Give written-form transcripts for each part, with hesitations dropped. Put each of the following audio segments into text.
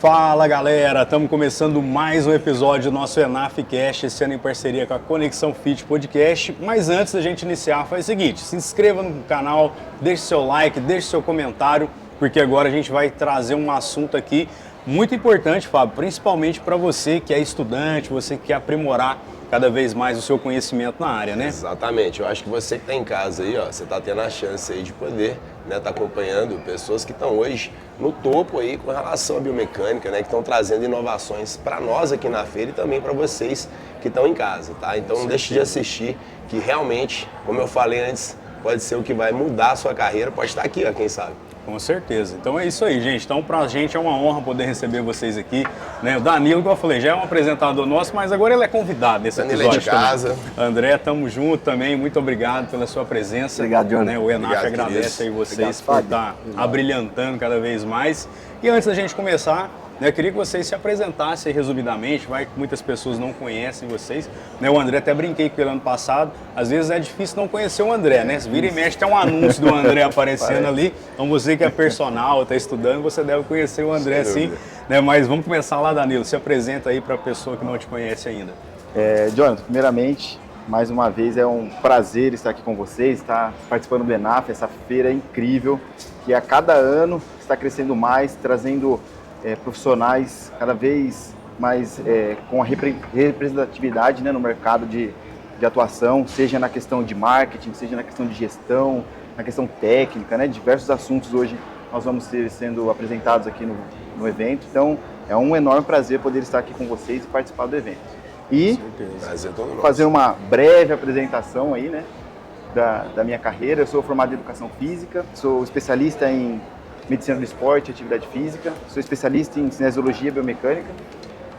Fala galera, estamos começando mais um episódio do nosso ENAFcast, esse ano em parceria com a Conexão Fit Podcast. Mas antes da gente iniciar, faz o seguinte, se inscreva no canal, deixe seu like, deixe seu comentário, porque agora a gente vai trazer um assunto aqui muito importante, Fábio, principalmente para você que é estudante, você que quer aprimorar cada vez mais o seu conhecimento na área, né? Exatamente, eu acho que você que está em casa aí, ó, você está tendo a chance aí de poder, né, tá acompanhando pessoas que estão hoje no topo aí com relação à biomecânica, né, que estão trazendo inovações para nós aqui na feira e também para vocês que estão em casa, tá? Então não deixe de assistir, que realmente, como eu falei antes, pode ser o que vai mudar a sua carreira, pode estar aqui, ó, quem sabe. Com certeza. Então é isso aí, gente. Então pra gente é uma honra poder receber vocês aqui, né? O Danilo, como eu falei, já é um apresentador nosso, mas agora ele é convidado nesse Danilo episódio é de casa. também. André, tamo junto também. Muito obrigado pela sua presença. Obrigado, Johnny. Né? O ENAF Obrigado, agradece aí vocês Obrigado, por Fábio. estar abrilhantando cada vez mais. E antes da gente começar, né, eu queria que vocês se apresentassem resumidamente, vai que muitas pessoas não conhecem vocês. Né, o André, até brinquei com ele ano passado, às vezes é difícil não conhecer o André, né? Se vira e mexe, tem um anúncio do André aparecendo ali, então você que é personal, está estudando, você deve conhecer o André sim. Né, mas vamos começar lá, Danilo, se apresenta aí para a pessoa que não te conhece ainda. Jonathan, primeiramente, mais uma vez é um prazer estar aqui com vocês, estar participando do ENAF, essa feira incrível, que a cada ano está crescendo mais, trazendo profissionais cada vez mais com a representatividade, né, no mercado de atuação, seja na questão de marketing, seja na questão de gestão, na questão técnica, né, diversos assuntos hoje nós vamos ser sendo apresentados aqui no evento, então é um enorme prazer poder estar aqui com vocês e participar do evento. E fazer uma breve apresentação aí, né, da minha carreira. Eu sou formado em Educação Física, sou especialista em Medicina do Esporte e Atividade Física, sou especialista em Cinesiologia e Biomecânica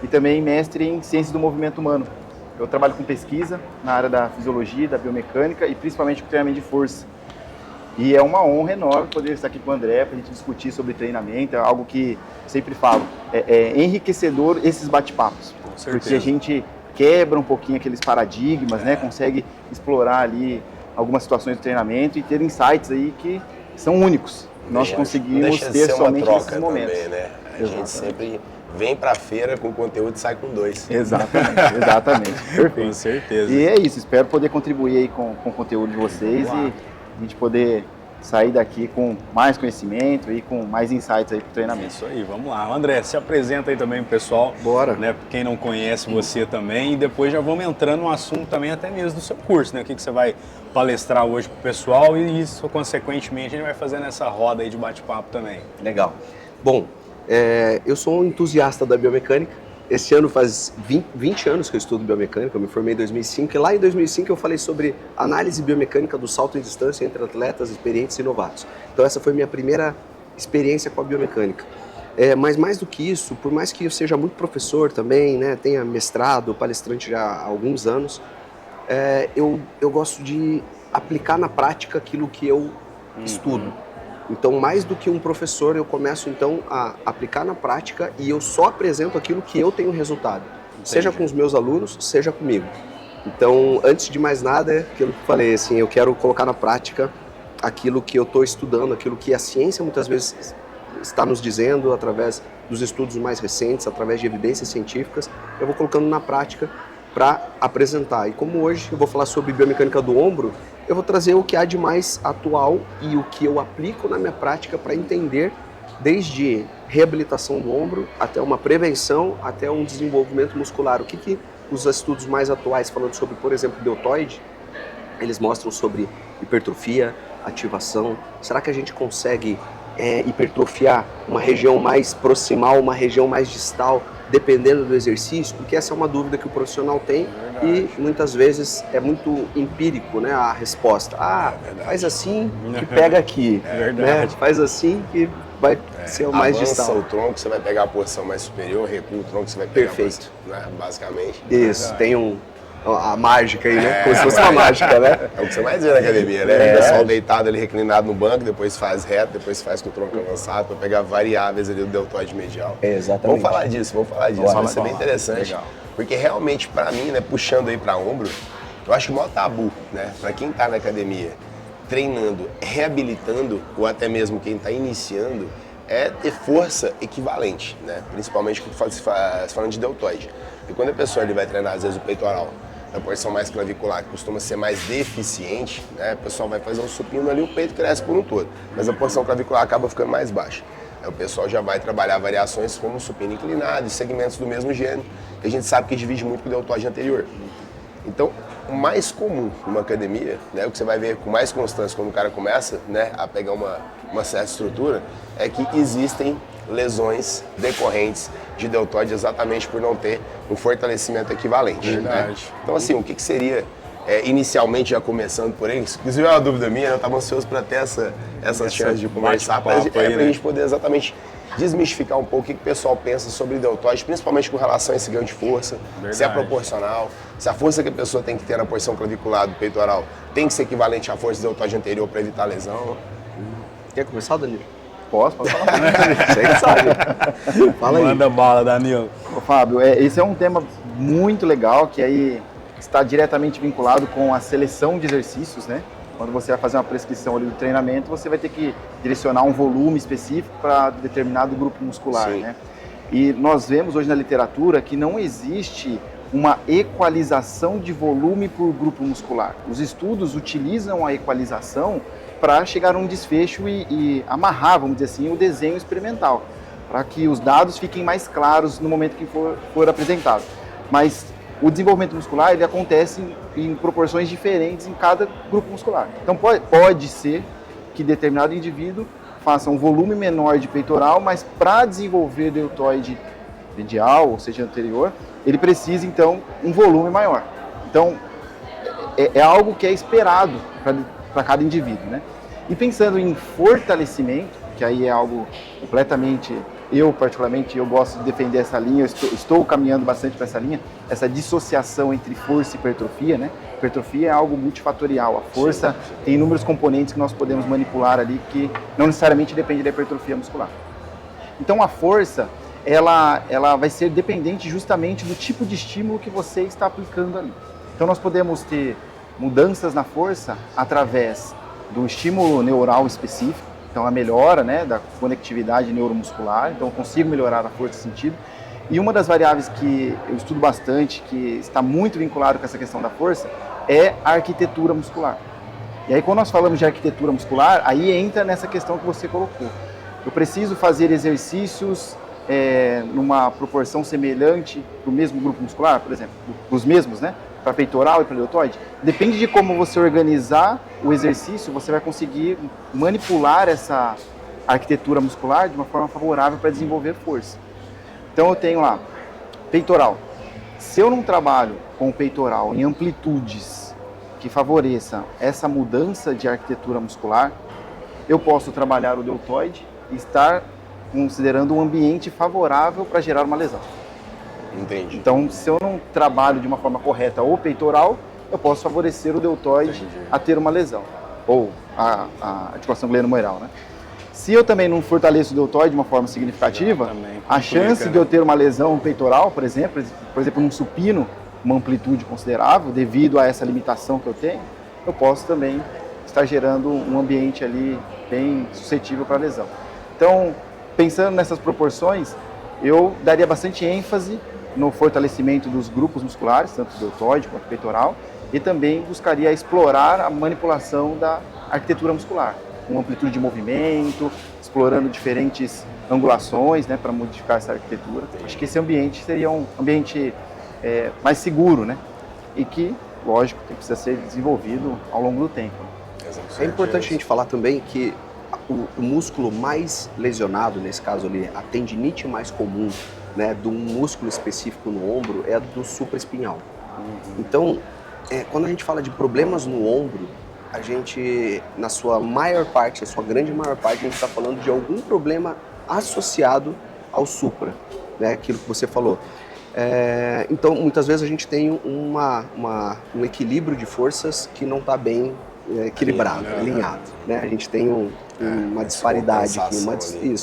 e também mestre em Ciências do Movimento Humano. Eu trabalho com pesquisa na área da Fisiologia, da Biomecânica e principalmente com treinamento de força. E é uma honra enorme poder estar aqui com o André para a gente discutir sobre treinamento, é algo que eu sempre falo, é enriquecedor esses bate-papos, porque a gente quebra um pouquinho aqueles paradigmas, né? Consegue explorar ali algumas situações do treinamento e ter insights aí que são únicos. Nós conseguimos ter somente nesses momentos. Também, né? A gente sempre vem para a feira com conteúdo e sai com dois. Exatamente, exatamente. Perfeito. Com certeza. E é isso, espero poder contribuir aí com o conteúdo de vocês e a gente poder sair daqui com mais conhecimento e com mais insights aí pro treinamento. Isso aí, vamos lá. André, se apresenta aí também pro pessoal. Bora. Né, quem não conhece você também, e depois já vamos entrando no assunto também até mesmo do seu curso, né? O que você vai palestrar hoje pro pessoal e isso, consequentemente, a gente vai fazendo essa roda aí de bate-papo também. Legal. Bom, eu sou um entusiasta da biomecânica. Esse ano faz 20 anos que eu estudo biomecânica, eu me formei em 2005 e lá em 2005 eu falei sobre análise biomecânica do salto em distância entre atletas experientes e novatos. Então essa foi minha primeira experiência com a biomecânica. Mas mais do que isso, por mais que eu seja muito professor também, né, tenha mestrado, palestrante já há alguns anos, eu gosto de aplicar na prática aquilo que eu estudo. Então, mais do que um professor, eu começo então a aplicar na prática e eu só apresento aquilo que eu tenho resultado. Entendi. Seja com os meus alunos, seja comigo. Então, antes de mais nada, é aquilo que eu falei, assim, eu quero colocar na prática aquilo que eu estou estudando, aquilo que a ciência muitas vezes está nos dizendo através dos estudos mais recentes, através de evidências científicas, eu vou colocando na prática para apresentar. E como hoje eu vou falar sobre biomecânica do ombro, eu vou trazer o que há de mais atual e o que eu aplico na minha prática para entender desde reabilitação do ombro até uma prevenção, até um desenvolvimento muscular. O que os estudos mais atuais falando sobre, por exemplo, deltoide, eles mostram sobre hipertrofia, ativação. Será que a gente consegue hipertrofiar uma região mais proximal, uma região mais distal, dependendo do exercício? Porque essa é uma dúvida que o profissional tem e muitas vezes é muito empírico, né, a resposta. Faz assim que pega aqui, né? Faz assim que vai ser o mais distal. Avança o tronco, você vai pegar a posição mais superior, recua o tronco, você vai pegar a posição, né, basicamente. Isso, tem a mágica aí, né? Como se fosse uma mágica, né? É o que você mais vê na academia, né? O pessoal deitado ali, reclinado no banco, depois faz reto, depois faz com o tronco avançado, para pegar variáveis ali do deltoide medial. Exatamente. Vamos falar disso. Vai ser bem interessante. Legal. Porque realmente, para mim, né, puxando aí para ombro, eu acho que o maior tabu, né, para quem tá na academia, treinando, reabilitando, ou até mesmo quem tá iniciando, é ter força equivalente, né? Principalmente falando de deltoide. Porque quando a pessoa ele vai treinar, às vezes, o peitoral, na porção mais clavicular, que costuma ser mais deficiente, né? O pessoal vai fazer um supino ali, o peito cresce por um todo, mas a porção clavicular acaba ficando mais baixa. Aí o pessoal já vai trabalhar variações como supino inclinado e segmentos do mesmo gênero, que a gente sabe que divide muito com o deltoide anterior. Então, o mais comum numa academia, né, o que você vai ver com mais constância quando o cara começa, né, a pegar uma certa estrutura, é que existem lesões decorrentes de deltoide exatamente por não ter um fortalecimento equivalente. Verdade. Né? Então, assim, o que seria, inicialmente, já começando por aí, inclusive é uma dúvida minha, eu estava ansioso para ter essa chance de conversar, para a gente poder exatamente desmistificar um pouco o que o pessoal pensa sobre deltoide, principalmente com relação a esse ganho de força, verdade, se é proporcional, se a força que a pessoa tem que ter na porção clavicular do peitoral tem que ser equivalente à força do deltoide anterior para evitar lesão. Quer começar, Danilo? Posso falar? Você que sabe. Fala aí. Manda bala, Danilo. Ô, Fábio, esse é um tema muito legal, que aí está diretamente vinculado com a seleção de exercícios, né? Quando você vai fazer uma prescrição ali do treinamento, você vai ter que direcionar um volume específico para determinado grupo muscular, né? E nós vemos hoje na literatura que não existe uma equalização de volume por grupo muscular. Os estudos utilizam a equalização para chegar a um desfecho e amarrar, vamos dizer assim, o desenho experimental, para que os dados fiquem mais claros no momento que for apresentado. Mas o desenvolvimento muscular ele acontece em proporções diferentes em cada grupo muscular. Então pode ser que determinado indivíduo faça um volume menor de peitoral, mas para desenvolver deltoide medial, ou seja, anterior, ele precisa então um volume maior. Então é algo que é esperado para cada indivíduo, né? E pensando em fortalecimento, que aí é algo completamente, eu particularmente, eu gosto de defender essa linha, eu estou caminhando bastante para essa linha, essa dissociação entre força e hipertrofia, né? Hipertrofia é algo multifatorial, a força tem inúmeros componentes que nós podemos manipular ali, que não necessariamente depende da hipertrofia muscular. Então a força, ela vai ser dependente justamente do tipo de estímulo que você está aplicando ali. Então nós podemos ter mudanças na força através do estímulo neural específico, então a melhora, né, da conectividade neuromuscular, então eu consigo melhorar a força e sentido. E uma das variáveis que eu estudo bastante, que está muito vinculado com essa questão da força, é a arquitetura muscular. E aí quando nós falamos de arquitetura muscular, aí entra nessa questão que você colocou. Eu preciso fazer exercícios numa proporção semelhante para o mesmo grupo muscular, por exemplo, os mesmos, né? Para peitoral e para deltoide. Depende de como você organizar o exercício, você vai conseguir manipular essa arquitetura muscular de uma forma favorável para desenvolver força. Então eu tenho lá, peitoral. Se eu não trabalho com o peitoral em amplitudes que favoreçam essa mudança de arquitetura muscular, eu posso trabalhar o deltoide e estar considerando um ambiente favorável para gerar uma lesão. Entendi. Então, se eu não trabalho de uma forma correta o peitoral, eu posso favorecer o deltoide a ter uma lesão, ou a articulação glenohumeral, né? Se eu também não fortaleço o deltoide de uma forma significativa, a chance de eu ter uma lesão peitoral, por exemplo, num supino, uma amplitude considerável, devido a essa limitação que eu tenho, eu posso também estar gerando um ambiente ali bem suscetível para lesão. Então, pensando nessas proporções, eu daria bastante ênfase no fortalecimento dos grupos musculares, tanto deltoide quanto peitoral, e também buscaria explorar a manipulação da arquitetura muscular, com amplitude de movimento, explorando diferentes angulações, né, para modificar essa arquitetura. Acho que esse ambiente seria um ambiente mais seguro, né, e que, lógico, precisa ser desenvolvido ao longo do tempo. É importante a gente falar também que o músculo mais lesionado, nesse caso ali, a tendinite mais comum, né, de um músculo específico no ombro é a do supraespinhal. Então, quando a gente fala de problemas no ombro, a gente, na sua maior parte, a sua grande maior parte, a gente está falando de algum problema associado ao supra, né, aquilo que você falou. Então, muitas vezes a gente tem um equilíbrio de forças que não está bem equilibrado, alinhado, né? A gente tem uma disparidade aqui,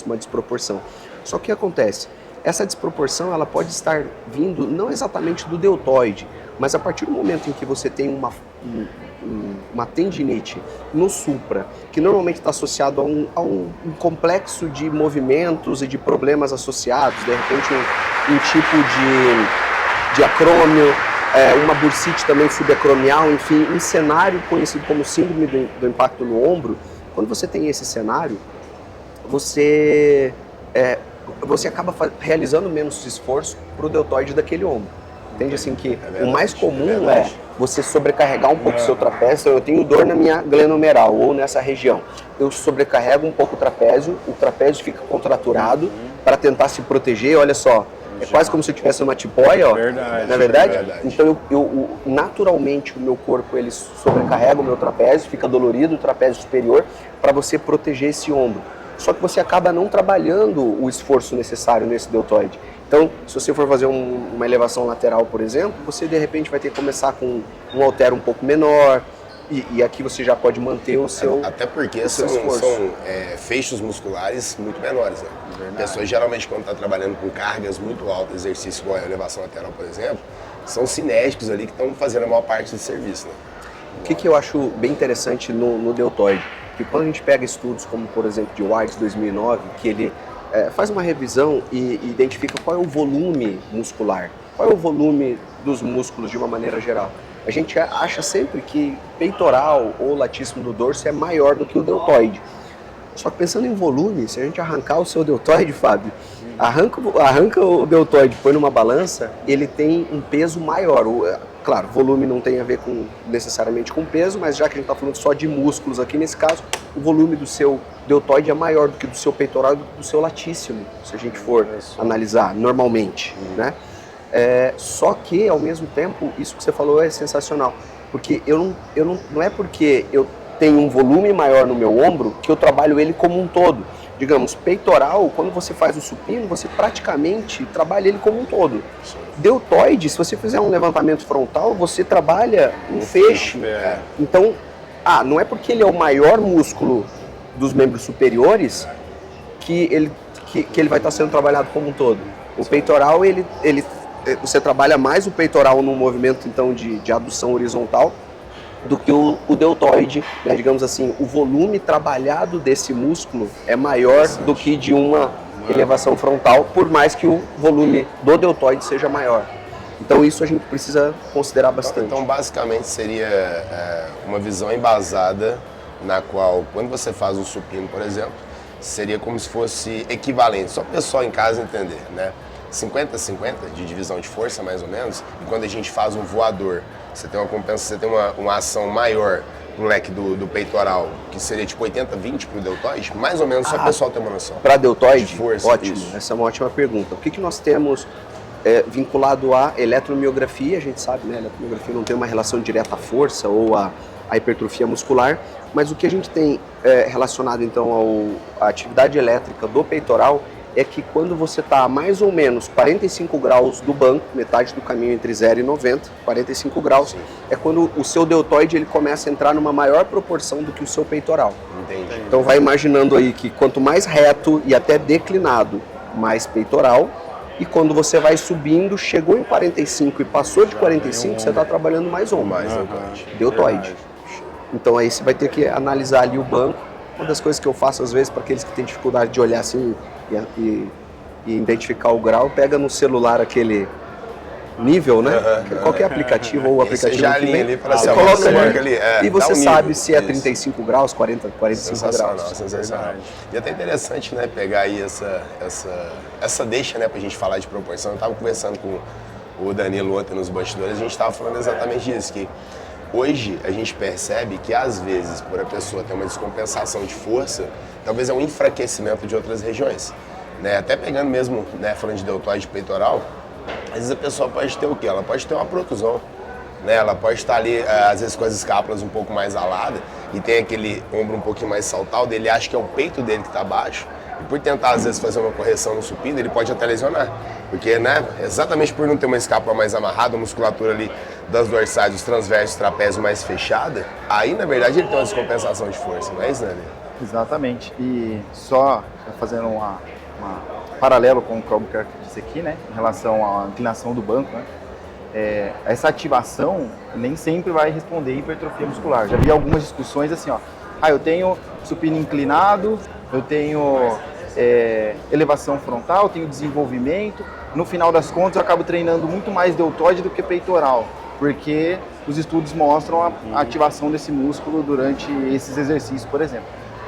uma desproporção. Só que o que acontece? Essa desproporção ela pode estar vindo não exatamente do deltoide, mas a partir do momento em que você tem uma tendinite no supra, que normalmente está associado a um complexo de movimentos e de problemas associados, de repente um tipo de acrômio, uma bursite também subacromial, enfim, um cenário conhecido como síndrome do impacto no ombro. Quando você tem esse cenário, você acaba realizando menos esforço para o deltoide daquele ombro. Entende assim que o mais comum é você sobrecarregar um pouco o seu trapézio. Então, eu tenho dor na minha glenohumeral ou nessa região. Eu sobrecarrego um pouco o trapézio fica contraturado para tentar se proteger. Olha só, é quase como se eu tivesse uma tipóia, ó. Verdade, Não é verdade? verdade. Então, naturalmente, o meu corpo ele sobrecarrega o meu trapézio, fica dolorido o trapézio superior para você proteger esse ombro. Só que você acaba não trabalhando o esforço necessário nesse deltoide. Então, se você for fazer uma elevação lateral, por exemplo, você de repente vai ter que começar com um halter um pouco menor, e aqui você já pode manter o seu Até porque o seu são esforço. feixes musculares muito menores. Né? Pessoas geralmente quando estão trabalhando com cargas muito altas, exercício igual a elevação lateral, por exemplo, são cinésticos ali que estão fazendo a maior parte do serviço. Né? O que eu acho bem interessante no deltoide? Que quando a gente pega estudos como, por exemplo, de White 2009, que ele faz uma revisão e identifica qual é o volume muscular, qual é o volume dos músculos de uma maneira geral. A gente acha sempre que peitoral ou latíssimo do dorso é maior do que o deltoide. Só que pensando em volume, se a gente arrancar o seu deltoide, Fábio, arranca o deltoide, põe numa balança, ele tem um peso maior. Claro, volume não tem a ver necessariamente com peso, mas já que a gente está falando só de músculos aqui nesse caso, o volume do seu deltoide é maior do que do seu peitoral e do seu latíssimo, se a gente for analisar normalmente, né? Só que, ao mesmo tempo, isso que você falou é sensacional, porque não é porque eu tenho um volume maior no meu ombro que eu trabalho ele como um todo. Digamos, peitoral, quando você faz o supino, você praticamente trabalha ele como um todo. Deltoide, se você fizer um levantamento frontal, você trabalha um feixe. Então, não é porque ele é o maior músculo dos membros superiores que ele vai estar sendo trabalhado como um todo. O peitoral, você trabalha mais o peitoral num movimento então de adução horizontal do que o deltoide, né? Digamos assim, o volume trabalhado desse músculo é maior do que de uma elevação frontal, por mais que o volume do deltoide seja maior. Então isso a gente precisa considerar bastante. Então basicamente seria uma visão embasada na qual, quando você faz um supino, por exemplo, seria como se fosse equivalente, só para o pessoal em casa entender, né? 50-50 de divisão de força, mais ou menos, e quando a gente faz um voador, você tem uma compensação, você tem uma ação maior no leque do peitoral, que seria tipo 80-20 para o deltoide, mais ou menos, só para o pessoal ter uma noção. Para deltoide? De força, ótimo, isso. Essa é uma ótima pergunta. O que nós temos vinculado à eletromiografia? A gente sabe, né, a eletromiografia não tem uma relação direta à força ou à hipertrofia muscular, mas o que a gente tem relacionado então à atividade elétrica do peitoral é que quando você está a mais ou menos 45 graus do banco, metade do caminho entre 0 e 90, 45 graus, é quando o seu deltoide ele começa a entrar numa maior proporção do que o seu peitoral. Entendi. Então vai imaginando aí que quanto mais reto e até declinado, mais peitoral, e quando você vai subindo, chegou em 45 e passou de 45, você está trabalhando mais ombro, deltoide. Então aí você vai ter que analisar ali o banco. Uma das coisas que eu faço às vezes para aqueles que têm dificuldade de olhar assim e identificar o grau, pega no celular aquele nível, né? Qualquer aplicativo ou aplicativo você já que alinha vem, ali para você essa coloca marca ali ali, e você dá um sabe nível, se é isso. 35 graus, 45 Sensacional, graus. sensacional. E até interessante, né, pegar aí essa deixa, né, pra gente falar de proporção. Eu tava conversando com o Danilo ontem nos bastidores, a gente tava falando exatamente disso, que hoje a gente percebe que às vezes, por a pessoa ter uma descompensação de força, talvez é um enfraquecimento de outras regiões. Né? Até pegando mesmo, né, falando de deltoide peitoral, às vezes a pessoa pode ter o quê? Ela pode ter uma protusão. Né? Ela pode estar ali, às vezes, com as escápulas um pouco mais aladas e tem aquele ombro um pouquinho mais saltado, ele acha que é o peito dele que está baixo. E por tentar, às vezes, fazer uma correção no supino, ele pode até lesionar. Porque, né, exatamente por não ter uma escápula mais amarrada, a musculatura ali das dorsais, dos transversos, trapézio mais fechada, aí, na verdade, ele tem uma descompensação de força, não é isso, Dani? Exatamente. E só fazendo uma paralelo com o que o Albuquerque disse aqui, né, em relação à inclinação do banco, né, essa ativação nem sempre vai responder hipertrofia muscular. Já vi algumas discussões assim, ó, eu tenho supino inclinado, eu tenho elevação frontal, eu tenho desenvolvimento, no final das contas eu acabo treinando muito mais deltoide do que peitoral, porque os estudos mostram a ativação desse músculo durante esses exercícios, por exemplo.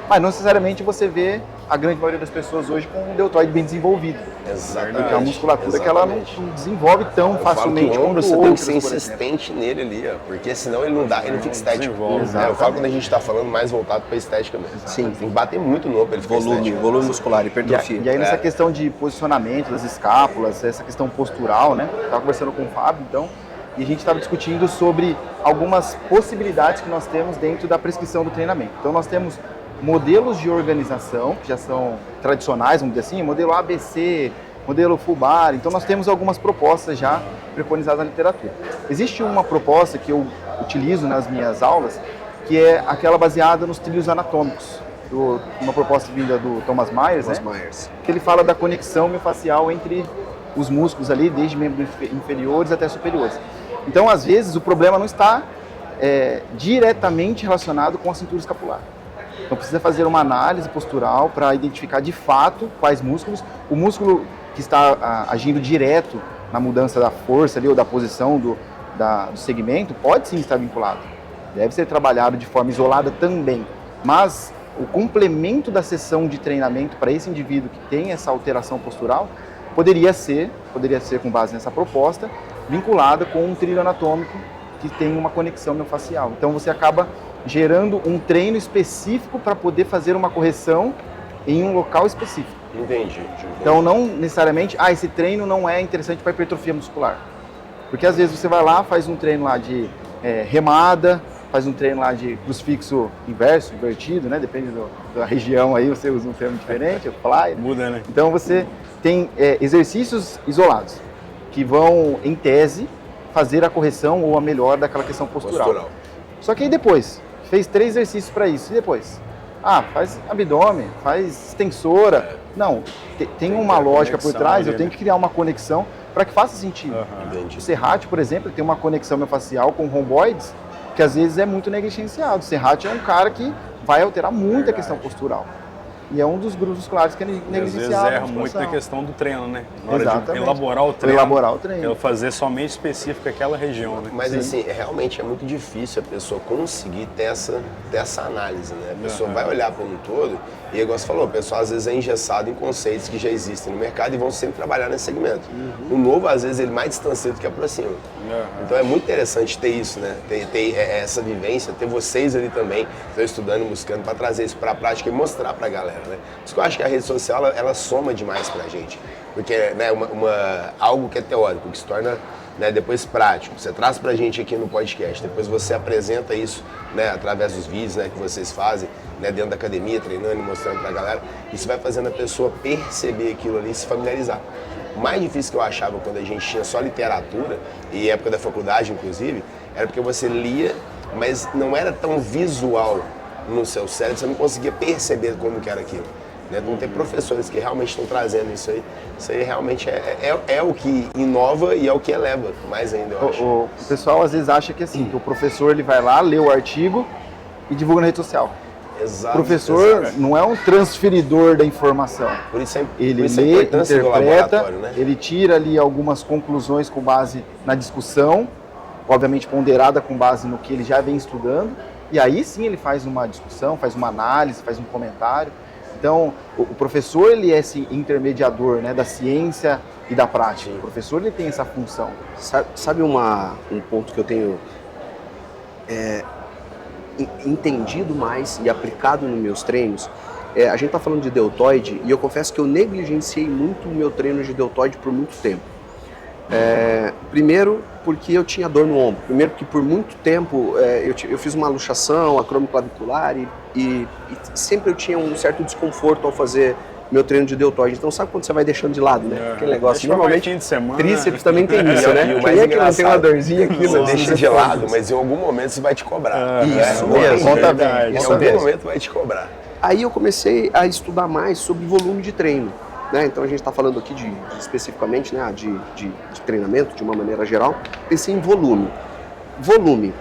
Mas não necessariamente você vê a grande maioria das pessoas hoje com um deltoide bem desenvolvido. Exatamente. Porque é uma musculatura que ela não desenvolve tão facilmente quanto quanto você tem que outras, ser insistente nele ali, ó, porque senão ele não dá, ele não fica estético. Eu falo quando a gente está falando mais voltado para estética mesmo. Sim. Tem que bater muito no para ele ficar estético. Volume muscular, hipertrofia. E aí nessa questão de posicionamento das escápulas, essa questão postural, né? Eu estava conversando com o Fábio, então, e a gente estava discutindo sobre algumas possibilidades que nós temos dentro da prescrição do treinamento. Então nós temos modelos de organização, que já são tradicionais, vamos dizer assim, modelo ABC, modelo full bar. Então nós temos algumas propostas já preconizadas na literatura. Existe uma proposta que eu utilizo nas minhas aulas, que é aquela baseada nos trilhos anatômicos. Uma proposta vinda do Thomas Myers, que ele fala da conexão miofascial entre os músculos ali, desde membros inferiores até superiores. Então, às vezes, o problema não está diretamente relacionado com a cintura escapular. Então precisa fazer uma análise postural para identificar de fato quais músculos. O músculo que está agindo direto na mudança da força ali, ou da posição do segmento pode sim estar vinculado. Deve ser trabalhado de forma isolada também. Mas o complemento da sessão de treinamento para esse indivíduo que tem essa alteração postural poderia ser com base nessa proposta, vinculada com um trilho anatômico que tem uma conexão miofascial. Então você acaba gerando um treino específico para poder fazer uma correção em um local específico. Entendi. Então não necessariamente, esse treino não é interessante para hipertrofia muscular. Porque às vezes você vai lá, faz um treino lá de remada, faz um treino lá de crucifixo inverso, invertido, né? Depende da região aí, você usa um termo diferente, o fly. Muda, né? Então você tem exercícios isolados que vão, em tese, fazer a correção ou a melhora daquela questão postural. Só que aí depois, fez 3 exercícios para isso, e depois? Faz abdômen, faz extensora. Não, tem uma lógica por trás, eu tenho que criar uma conexão para que faça sentido. O Serrate, por exemplo, tem uma conexão miofascial com romboides, que às vezes é muito negligenciado. O Serrate é um cara que vai alterar muito a questão postural. E é um dos grupos musculares que é negligenciado. Às vezes erra muito na questão do treino, né? Na hora Exatamente. de elaborar o treino. Ela fazer somente específico aquela região, né? Mas assim, realmente é muito difícil a pessoa conseguir ter essa análise, né? A pessoa vai olhar para um todo e, igual você falou, o pessoal às vezes é engessado em conceitos que já existem no mercado e vão sempre trabalhar nesse segmento. O novo, às vezes, ele mais distancia do que aproxima. Então é muito interessante ter isso, né? Ter essa vivência, ter vocês ali também, estão estudando e buscando para trazer isso para a prática e mostrar para a galera. Né? Por isso que eu acho que a rede social ela soma demais pra gente, porque né, algo que é teórico, que se torna depois prático, você traz pra gente aqui no podcast, depois você apresenta isso através dos vídeos que vocês fazem dentro da academia, treinando e mostrando pra galera, isso vai fazendo a pessoa perceber aquilo ali e se familiarizar. O mais difícil que eu achava quando a gente tinha só literatura, e época da faculdade inclusive, era porque você lia, mas não era tão visual no seu cérebro, você não conseguia perceber como que era aquilo. Não tem professores que realmente estão trazendo isso aí. Isso aí realmente é o que inova e é o que eleva mais ainda, eu acho. O pessoal às vezes acha que assim, que o professor ele vai lá, lê o artigo e divulga na rede social. Exato. O professor não é um transferidor da informação. Por isso ele a lê, importância do interpreta, laboratório, né? ele tira ali algumas conclusões com base na discussão, obviamente ponderada com base no que ele já vem estudando. E aí sim ele faz uma discussão, faz uma análise, faz um comentário. Então, o professor ele é esse intermediador da ciência e da prática. Sim. O professor ele tem essa função. Sabe um ponto que eu tenho entendido mais e aplicado nos meus treinos? A gente está falando de deltoide e eu confesso que eu negligenciei muito o meu treino de deltoide por muito tempo. Primeiro porque eu tinha dor no ombro, primeiro porque por muito tempo eu fiz uma luxação acromioclavicular e sempre eu tinha um certo desconforto ao fazer meu treino de deltoide. Então sabe quando você vai deixando de lado, né? Aquele negócio. Normalmente de semana. Tríceps também tem isso, né? E o mais Quem é que não tem uma dorzinha aqui? Você deixa de lado, mas em algum momento você vai te cobrar. Isso mesmo. Conta bem. Em algum momento vai te cobrar. Aí eu comecei a estudar mais sobre volume de treino. né? Então a gente está falando aqui especificamente, né, de treinamento de uma maneira geral. Pense em volume. Volume.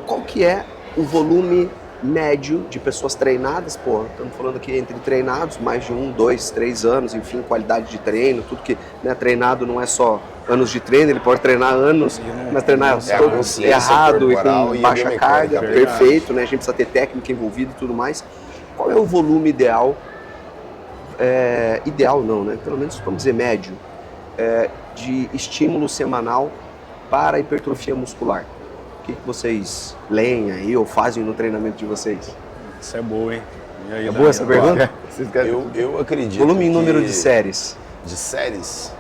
Qual que é o volume médio de pessoas treinadas? Pô, estamos falando aqui entre treinados, mais de 1, 2, 3 anos, enfim, qualidade de treino, tudo que, né, treinado não é só anos de treino, ele pode treinar anos, mas treinar todos errado e com baixa carga, perfeito, né? A gente precisa ter técnica envolvida e tudo mais. Qual é o volume ideal? Ideal não, né? Pelo menos vamos dizer médio, de estímulo semanal para a hipertrofia muscular. O que vocês leem aí ou fazem no treinamento de vocês? Isso é boa, hein? E aí, É boa essa pergunta? Eu acredito Volume em número que de séries. De séries,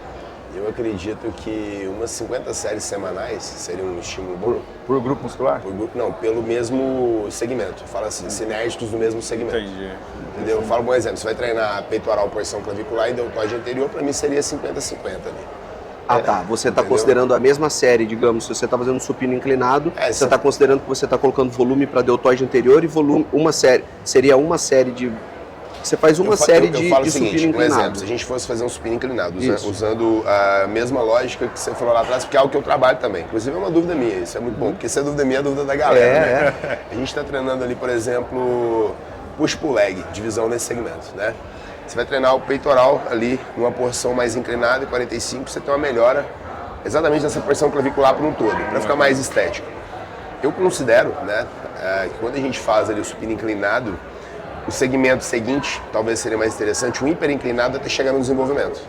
eu acredito que umas 50 séries semanais seria um estímulo bom. Por grupo muscular? Não, pelo mesmo segmento. Fala assim, sinérgicos do mesmo segmento. Entendi. Entendeu? Eu falo um exemplo, você vai treinar peitoral, porção clavicular e deltoide anterior, para mim seria 50-50 ali. Tá. Você está considerando a mesma série, digamos, se você está fazendo supino inclinado, você está considerando que você está colocando volume para deltoide anterior e volume, seria uma série de... Você faz uma série de falo o supino seguinte, inclinado. Um exemplo, se a gente fosse fazer um supino inclinado, usando a mesma lógica que você falou lá atrás, porque é algo que eu trabalho também. Inclusive é uma dúvida minha, isso é muito bom, porque se é dúvida minha, é dúvida da galera, né? A gente está treinando ali, por exemplo, push-pull leg, divisão nesse segmento, né? Você vai treinar o peitoral ali, numa porção mais inclinada, 45, você tem uma melhora exatamente dessa porção clavicular por um todo, para ficar mais estético. Eu considero, né, que quando a gente faz ali o supino inclinado, o segmento seguinte talvez seria mais interessante, o hiperinclinado até chegar no desenvolvimento.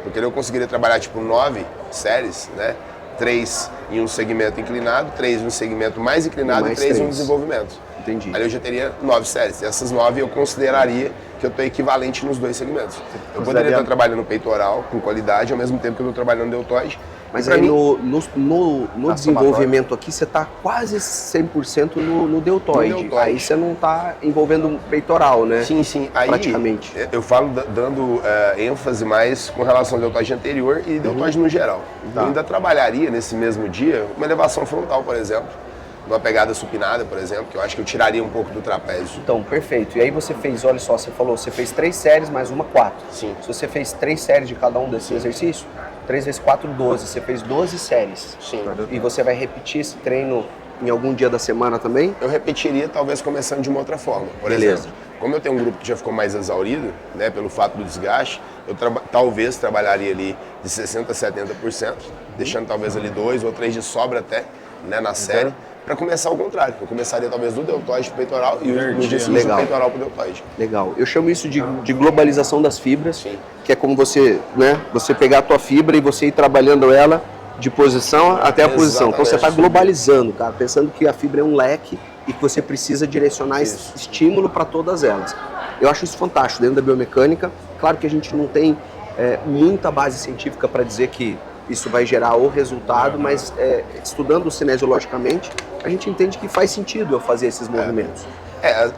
Porque eu conseguiria trabalhar tipo 9 séries, né? 3 em um segmento inclinado, 3 em um segmento mais inclinado e 3 em um desenvolvimento. Entendi. Aí eu já teria 9 séries. Essas 9 eu consideraria que eu estou equivalente nos dois segmentos. Eu poderia estar trabalhando peitoral com qualidade ao mesmo tempo que eu estou trabalhando deltoide. Mas aí no desenvolvimento aqui você está quase 100% no deltoide. Aí você não está envolvendo um peitoral, né? Sim. Aí, praticamente. Eu falo dando ênfase mais com relação ao deltoide anterior e deltoide no geral. Eu ainda trabalharia nesse mesmo dia uma elevação frontal, por exemplo. Uma pegada supinada, por exemplo, que eu acho que eu tiraria um pouco do trapézio. Então, perfeito. E aí você fez, olha só, você fez 3 séries mais uma 4. Sim. Se você fez 3 séries de cada um desses exercícios, 3 vezes 4, 12. Você fez 12 séries. Sim. E você vai repetir esse treino em algum dia da semana também? Eu repetiria, talvez começando de uma outra forma. Por exemplo, como eu tenho um grupo que já ficou mais exaurido, né, pelo fato do desgaste, eu talvez trabalharia ali de 60% a 70%, deixando talvez ali 2 ou 3 de sobra até, né, na série. Para começar ao contrário, eu começaria talvez do deltoide pro peitoral e no dia seguinte do peitoral pro deltoide. Legal. Eu chamo isso de globalização das fibras, que é como você, né, você pegar a tua fibra e você ir trabalhando ela de posição até a posição. Então você está globalizando, cara, pensando que a fibra é um leque e que você precisa direcionar esse estímulo para todas elas. Eu acho isso fantástico dentro da biomecânica. Claro que a gente não tem muita base científica para dizer que isso vai gerar o resultado, mas estudando cinesiologicamente, a gente entende que faz sentido eu fazer esses movimentos.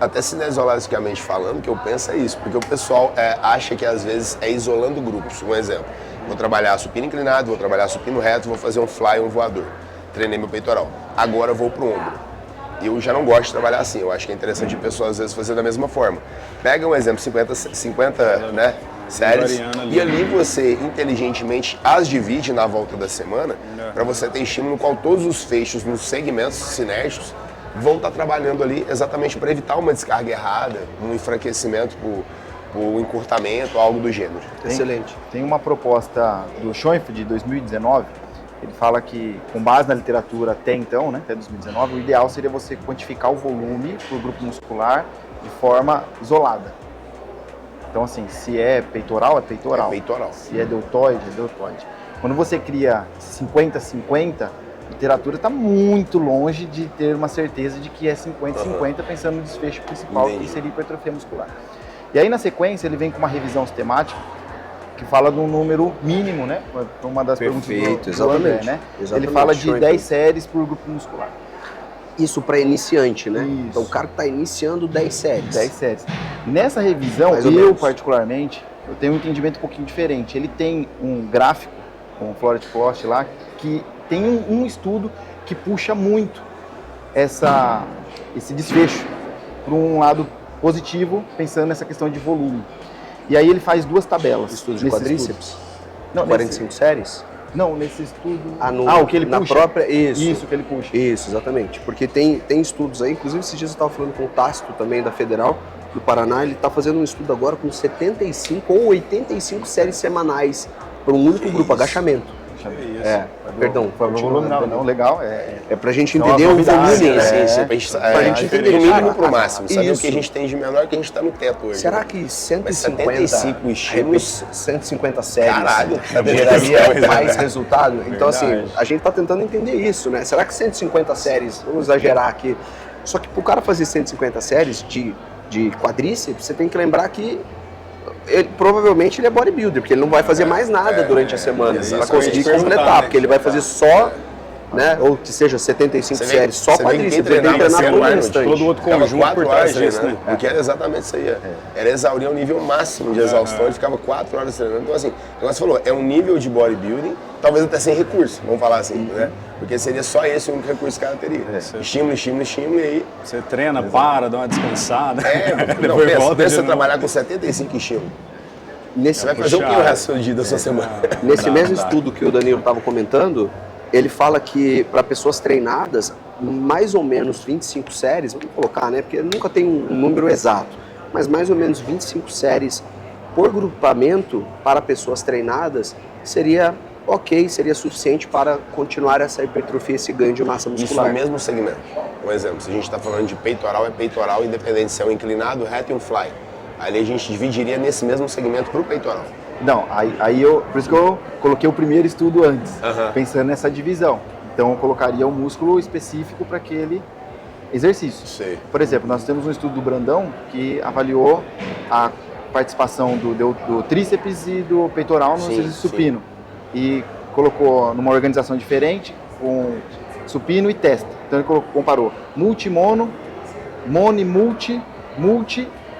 Até cinesiologicamente falando, que eu penso é isso, porque o pessoal acha que às vezes é isolando grupos. Um exemplo, vou trabalhar supino inclinado, vou trabalhar supino reto, vou fazer um fly, um voador. Treinei meu peitoral. Agora vou pro ombro. Eu já não gosto de trabalhar assim, eu acho que é interessante a pessoa às vezes fazer da mesma forma. Pega um exemplo, 50 né, séries, e ali você inteligentemente as divide na volta da semana, para você ter estímulo no qual todos os feixes nos segmentos sinérgicos vão estar trabalhando ali exatamente para evitar uma descarga errada, um enfraquecimento por encurtamento, algo do gênero. Excelente. Tem uma proposta do Schoenfeld de 2019, ele fala que, com base na literatura até então, né, até 2019, o ideal seria você quantificar o volume por grupo muscular de forma isolada. Então, assim, se é peitoral, é peitoral. É peitoral. Se é deltoide, é deltoide. Quando você cria 50-50, a literatura está muito longe de ter uma certeza de que é 50-50, pensando no desfecho principal, que seria hipertrofia muscular. E aí, na sequência, ele vem com uma revisão sistemática que fala de um número mínimo, né? Uma das perguntas do André, né? Ele fala de 10 séries por grupo muscular. Isso para iniciante, né? Isso. Então o cara que está iniciando 10 séries. 10 séries. Nessa revisão, eu particularmente, eu tenho um entendimento um pouquinho diferente. Ele tem um gráfico, com o Floret Plot lá, que tem um estudo que puxa muito esse desfecho para um lado positivo, pensando nessa questão de volume. E aí ele faz 2 tabelas. Estudo de nesse quadríceps? estudo. Não, 45 séries? Não, nesse estudo... O que ele na puxa? Isso, que ele puxa. Isso, exatamente. Porque tem estudos aí, inclusive esses dias eu estava falando com o Tácito também da Federal, do Paraná, ele está fazendo um estudo agora com 75 ou 85 séries semanais para um único grupo, agachamento. Perdão, Foi o volume, não, legal. É pra gente entender o volume. Sim, pra gente entender o mínimo pro máximo, saber o Isso. que a gente tem de menor que a gente tá no teto hoje. Será que 150, 75 estímulos? 150 séries Caralho, tá vendo geraria essa coisa, mais né? resultado? Então, assim, Verdade. a gente tá tentando entender isso, né? Será que 150 séries, vamos exagerar aqui, só que pro cara fazer 150 séries de quadríceps, você tem que lembrar que provavelmente ele é bodybuilder, porque ele não vai fazer mais nada durante a semana para conseguir completar, né? porque ele vai fazer só, né, ou que seja 75 Você vê- séries, só você vê que quem quadríceps, ele tem que treinava treinar cedo, todo o Arnold, restante. todo outro Ficava conjunto 4 por trás horas disso, treinando, né? porque era exatamente isso aí. Era exaurir o nível máximo de exaustão, ele ficava 4 horas treinando. Então, assim, como você falou, é um nível de bodybuilding, talvez até sem recurso, vamos falar assim, né? Porque seria só esse o único recurso que o cara teria. Estímulo, estímulo, estímulo, e aí... Você treina, para, dá uma descansada. Não, pensa você trabalhar com 75 estímulos. Você vai fazer o que o resto do dia da sua semana? Nesse mesmo estudo que o Danilo estava comentando, ele fala que para pessoas treinadas, mais ou menos 25 séries, vamos colocar, né? Porque nunca tem um número exato, mas mais ou menos 25 séries por grupamento para pessoas treinadas seria ok, seria suficiente para continuar essa hipertrofia, esse ganho de massa Isso muscular. no mesmo segmento. Um exemplo, se a gente está falando de peitoral, é peitoral, independente se é um inclinado, reto e um fly. Ali a gente dividiria nesse mesmo segmento para o peitoral. Não, aí por isso que eu coloquei o primeiro estudo antes, pensando nessa divisão. Então eu colocaria um músculo específico para aquele exercício. Sei. Por exemplo, nós temos um estudo do Brandão que avaliou a participação do tríceps e do peitoral no exercício supino. E colocou numa organização diferente com supino e testa. Então ele comparou multimono, mono e multi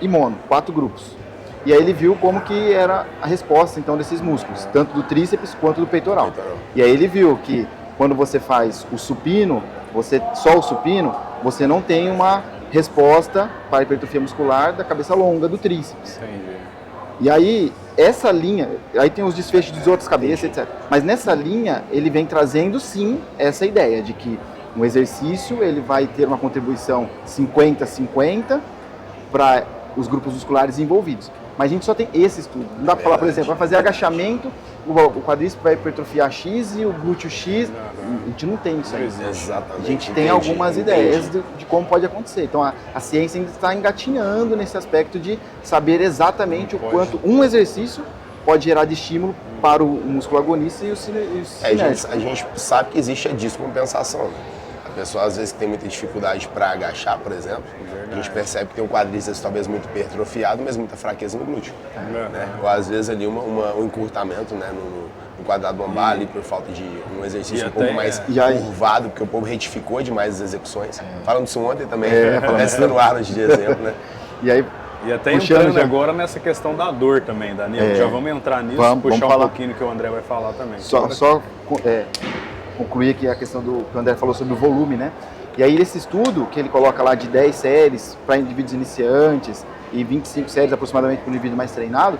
e mono, 4 grupos. E aí ele viu como que era a resposta então desses músculos, tanto do tríceps quanto do peitoral. E aí ele viu que quando você faz o supino, só o supino, você não tem uma resposta para a hipertrofia muscular da cabeça longa do tríceps. Entendi. E aí, essa linha, aí tem os desfechos dos outros cabeças, etc. Mas nessa linha, ele vem trazendo sim essa ideia de que um exercício ele vai ter uma contribuição 50-50 para os grupos musculares envolvidos. Mas a gente só tem esse estudo. Não dá para falar, por exemplo, vai fazer agachamento, o quadríceps vai hipertrofiar X e o glúteo X. A gente não tem isso aí. Exatamente. A gente tem algumas ideias de como pode acontecer. Então a ciência ainda está engatinhando nesse aspecto de saber exatamente o quanto um exercício pode gerar de estímulo para o músculo agonista e o cinético. A gente sabe que existe a descompensação, né? A pessoa, às vezes, que tem muita dificuldade para agachar, por exemplo, a gente percebe que tem um quadríceps talvez muito hipertrofiado, mas muita fraqueza no glúteo. Né? Ou, às vezes, ali um encurtamento, né, no quadrado lombar, ali, por falta de um exercício um pouco mais curvado, porque o povo retificou demais as execuções. Falando isso ontem também, até citando o Arnold de exemplo, né? E até entrando agora nessa questão da dor também, Danilo. Já vamos entrar nisso, puxar um pouquinho que o André vai falar também. Só concluir aqui a questão do que o André falou sobre o volume, né? E aí esse estudo que ele coloca lá de 10 séries para indivíduos iniciantes e 25 séries aproximadamente para o indivíduo mais treinado,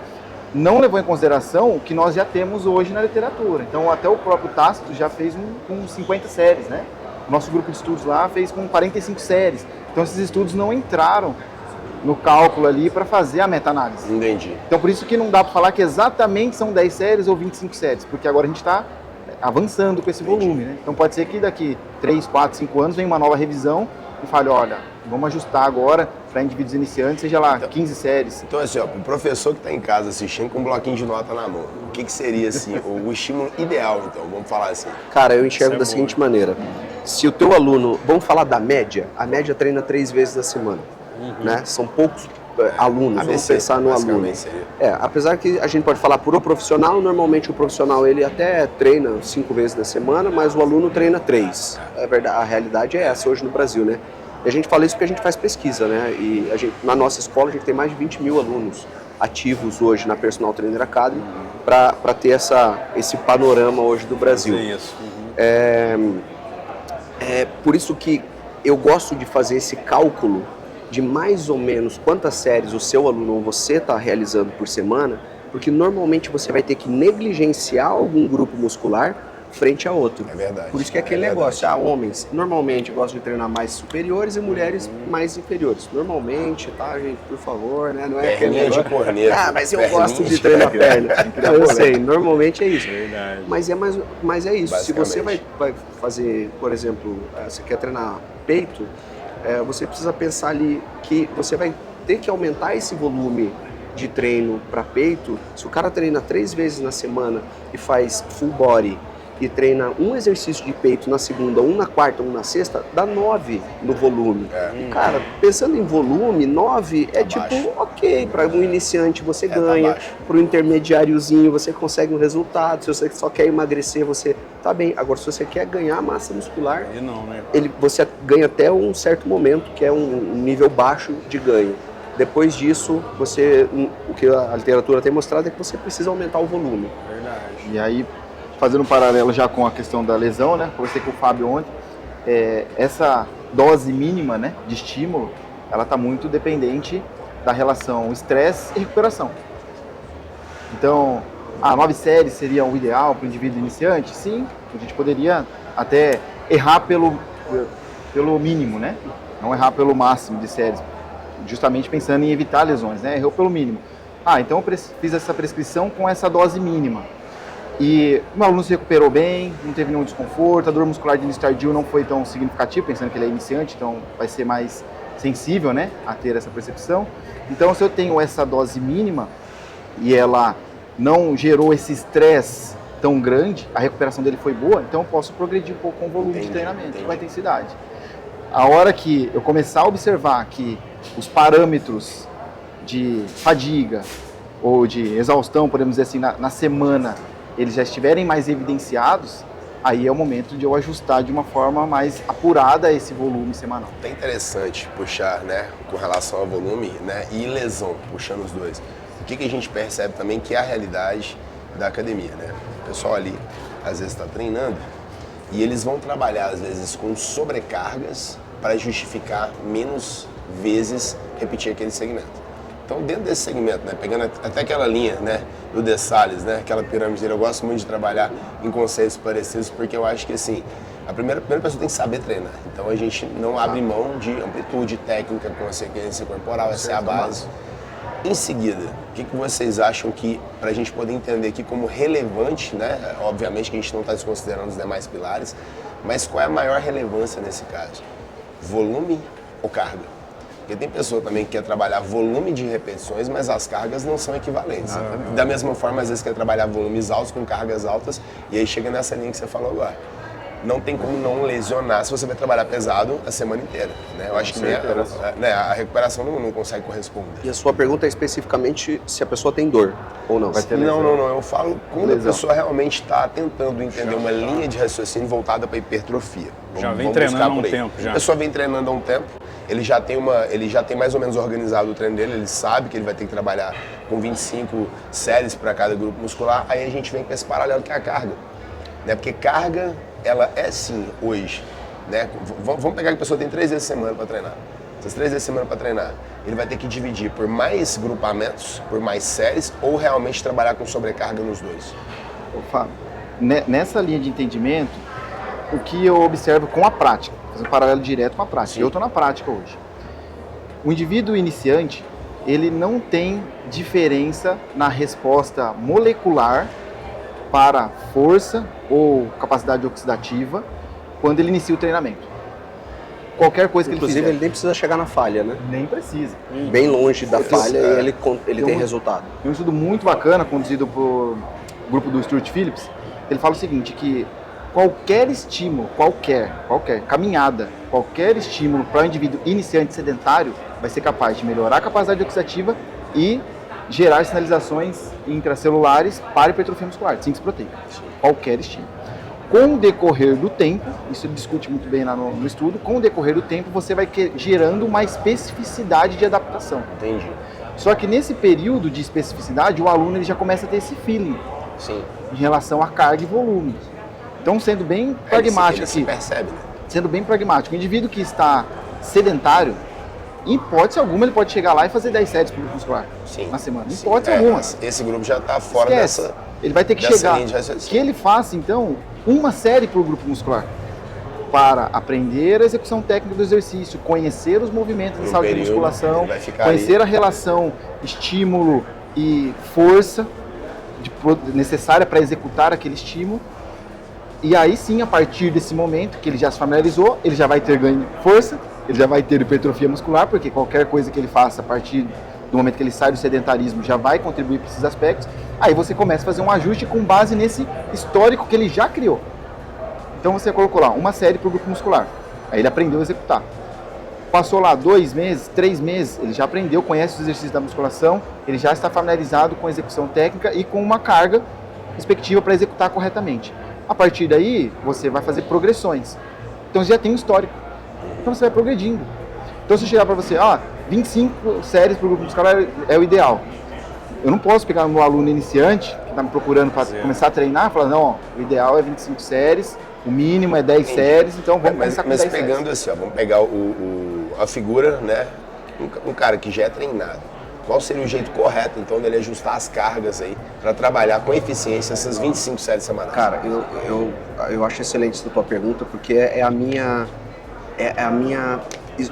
não levou em consideração o que nós já temos hoje na literatura. Então até o próprio Tácito já fez com 50 séries, né? O nosso grupo de estudos lá fez com 45 séries. Então esses estudos não entraram no cálculo ali para fazer a meta-análise. Entendi. Então por isso que não dá para falar que exatamente são 10 séries ou 25 séries, porque agora a gente está avançando com esse volume, né? Então pode ser que daqui 3, 4, 5 anos venha uma nova revisão e fale, olha, vamos ajustar agora para indivíduos iniciantes, seja lá, 15 séries. Então, assim, ó, o professor que está em casa assistindo com um bloquinho de nota na mão, o que seria, assim, o estímulo ideal, então, vamos falar assim? Cara, eu enxergo da seguinte maneira. Se o teu aluno, vamos falar da média, a média treina 3 vezes na semana, né? São poucos alunos, vamos pensar no aluno. Apesar que a gente pode falar por o profissional, normalmente o profissional ele até treina 5 vezes na semana, mas o aluno treina 3. É verdade, a realidade é essa hoje no Brasil, né? E a gente fala isso porque a gente faz pesquisa, né? E na nossa escola a gente tem mais de 20 mil alunos ativos hoje na Personal Trainer Academy para ter esse panorama hoje do Brasil. Isso. É por isso que eu gosto de fazer esse cálculo de mais ou menos quantas séries o seu aluno ou você está realizando por semana, porque normalmente você vai ter que negligenciar algum grupo muscular frente a outro. É verdade. Por isso que é aquele negócio, homens normalmente gostam de treinar mais superiores e mulheres mais inferiores. Normalmente, tá, gente, por favor, né? Não é aquele Perninha de negócio, corneta. mas eu Perninha gosto de de treinar perna. Não, eu sei, normalmente é isso. Verdade. Mas é isso. Se você Basicamente. vai fazer, por exemplo, você quer treinar peito, você precisa pensar ali que você vai ter que aumentar esse volume de treino para peito. Se o cara treina 3 vezes na semana e faz full body e treina um exercício de peito na segunda, um na quarta, um na sexta, dá 9 no volume. E, cara, pensando em volume, 9 é tipo, ok, para um iniciante você ganha, para o intermediáriozinho você consegue um resultado, se você só quer emagrecer, você tá bem. Agora, se você quer ganhar massa muscular, Aí não, né? você ganha até um certo momento, que é um nível baixo de ganho. Depois disso, o que a literatura tem mostrado é que você precisa aumentar o volume. Verdade. E aí, fazendo um paralelo já com a questão da lesão, né? Conversei com o Fábio ontem, essa dose mínima, né, de estímulo, ela está muito dependente da relação estresse e recuperação. Então, 9 séries seria o ideal para o indivíduo iniciante? Sim, a gente poderia até errar pelo mínimo, né? Não errar pelo máximo de séries, justamente pensando em evitar lesões, né? Errou pelo mínimo. Então eu fiz essa prescrição com essa dose mínima. E o meu aluno se recuperou bem, não teve nenhum desconforto, a dor muscular de início tardio não foi tão significativa, pensando que ele é iniciante, então vai ser mais sensível, né, a ter essa percepção. Então, se eu tenho essa dose mínima e ela não gerou esse estresse tão grande, a recuperação dele foi boa, então eu posso progredir um pouco com o volume de treinamento, com a intensidade. A hora que eu começar a observar que os parâmetros de fadiga ou de exaustão, podemos dizer assim, na semana, eles já estiverem mais evidenciados, aí é o momento de eu ajustar de uma forma mais apurada esse volume semanal. É interessante puxar, né, com relação ao volume, né, e lesão, puxando os dois. O que a gente percebe também que é a realidade da academia, né? O pessoal ali, às vezes, está treinando e eles vão trabalhar, às vezes, com sobrecargas para justificar menos vezes repetir aquele segmento. Então, dentro desse segmento, né, pegando até aquela linha, né, do De Salles, né, aquela pirâmide dele, eu gosto muito de trabalhar em conceitos parecidos, porque eu acho que, assim, a primeira pessoa tem que saber treinar. Então, a gente não abre mão de amplitude, técnica, consciência corporal, essa é a base. Em seguida, o que vocês acham que, para a gente poder entender aqui como relevante, né, obviamente que a gente não está desconsiderando os demais pilares, mas qual é a maior relevância nesse caso? Volume ou carga? Porque tem pessoa também que quer trabalhar volume de repetições, mas as cargas não são equivalentes. Da mesma forma, às vezes quer trabalhar volumes altos com cargas altas, e aí chega nessa linha que você falou agora. Não tem como não lesionar se você vai trabalhar pesado a semana inteira, né? Eu acho que a recuperação não consegue corresponder. E a sua pergunta é especificamente se a pessoa tem dor ou não? Não. Eu falo quando a pessoa realmente está tentando entender uma linha de raciocínio voltada para hipertrofia. Já vem treinando há um tempo. A pessoa vem treinando há um tempo, ele já tem mais ou menos organizado o treino dele, ele sabe que ele vai ter que trabalhar com 25 séries para cada grupo muscular, aí a gente vem com esse paralelo que é a carga. Né? Porque carga, ela é sim, hoje, né? Vamos pegar que a pessoa tem 3 vezes a semana para treinar. Essas 3 vezes a semana para treinar, ele vai ter que dividir por mais grupamentos, por mais séries, ou realmente trabalhar com sobrecarga nos dois? Fábio, nessa linha de entendimento, o que eu observo com a prática, fazendo um paralelo direto com a prática, eu estou na prática hoje. O indivíduo iniciante, ele não tem diferença na resposta molecular para força ou capacidade oxidativa quando ele inicia o treinamento. Qualquer coisa que Inclusive, ele fizer. ele nem precisa chegar na falha, né? Nem precisa. Bem longe da falha e ele tem resultado. Tem um estudo muito bacana, conduzido por grupo do Stuart Phillips. Ele fala o seguinte, que qualquer estímulo, qualquer caminhada, qualquer estímulo para o indivíduo iniciante sedentário vai ser capaz de melhorar a capacidade oxidativa e gerar sinalizações intracelulares para hipertrofia muscular, síntese proteica. Qualquer estímulo. Com o decorrer do tempo, isso ele discute muito bem lá no estudo, com o decorrer do tempo você vai gerando uma especificidade de adaptação. Entendi. Só que nesse período de especificidade, o aluno ele já começa a ter esse feeling em relação a carga e volume. Então, sendo bem pragmático aqui, percebe, né? Sendo bem pragmático, o indivíduo que está sedentário, Em hipótese alguma, ele pode chegar lá e fazer 10 séries por grupo muscular na semana. Em hipótese alguma. Esse grupo já está fora dessa. Ele vai ter que chegar. Que ele faça, então, uma série por grupo muscular. Para aprender a execução técnica do exercício, conhecer os movimentos da sala de musculação, conhecer a relação estímulo e força necessária para executar aquele estímulo. E aí sim, a partir desse momento que ele já se familiarizou, ele já vai ter ganho de força, ele já vai ter hipertrofia muscular, porque qualquer coisa que ele faça a partir do momento que ele sai do sedentarismo já vai contribuir para esses aspectos. Aí você começa a fazer um ajuste com base nesse histórico que ele já criou. Então você colocou lá uma série para o grupo muscular, aí ele aprendeu a executar. Passou lá 2 meses, 3 meses, ele já aprendeu, conhece os exercícios da musculação, ele já está familiarizado com a execução técnica e com uma carga respectiva para executar corretamente. A partir daí, você vai fazer progressões. Então você já tem um histórico. Então você vai progredindo. Então se eu chegar para você, 25 séries para o grupo muscular é o ideal. Eu não posso pegar um aluno iniciante que está me procurando para começar a treinar e falar, não, o ideal é 25 séries, o mínimo é 10 séries, então vamos começar com 10 séries. Mas pegando assim, vamos pegar a figura, né, um cara que já é treinado. Qual seria o jeito correto, então, dele ajustar as cargas aí para trabalhar com eficiência essas 25 séries semanais? Cara, eu acho excelente essa tua pergunta, porque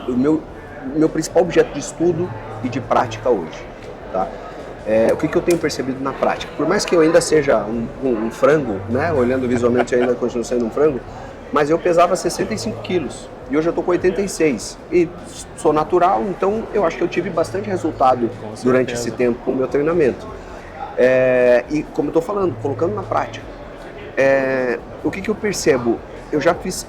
o meu principal objeto de estudo e de prática hoje, tá? O que eu tenho percebido na prática? Por mais que eu ainda seja um frango, né? Olhando visualmente eu ainda continuo sendo um frango, mas eu pesava 65 quilos e hoje eu tô com 86 e sou natural, então eu acho que eu tive bastante resultado durante esse tempo com o meu treinamento. E como eu tô falando, colocando na prática, o que eu percebo? Eu já fiz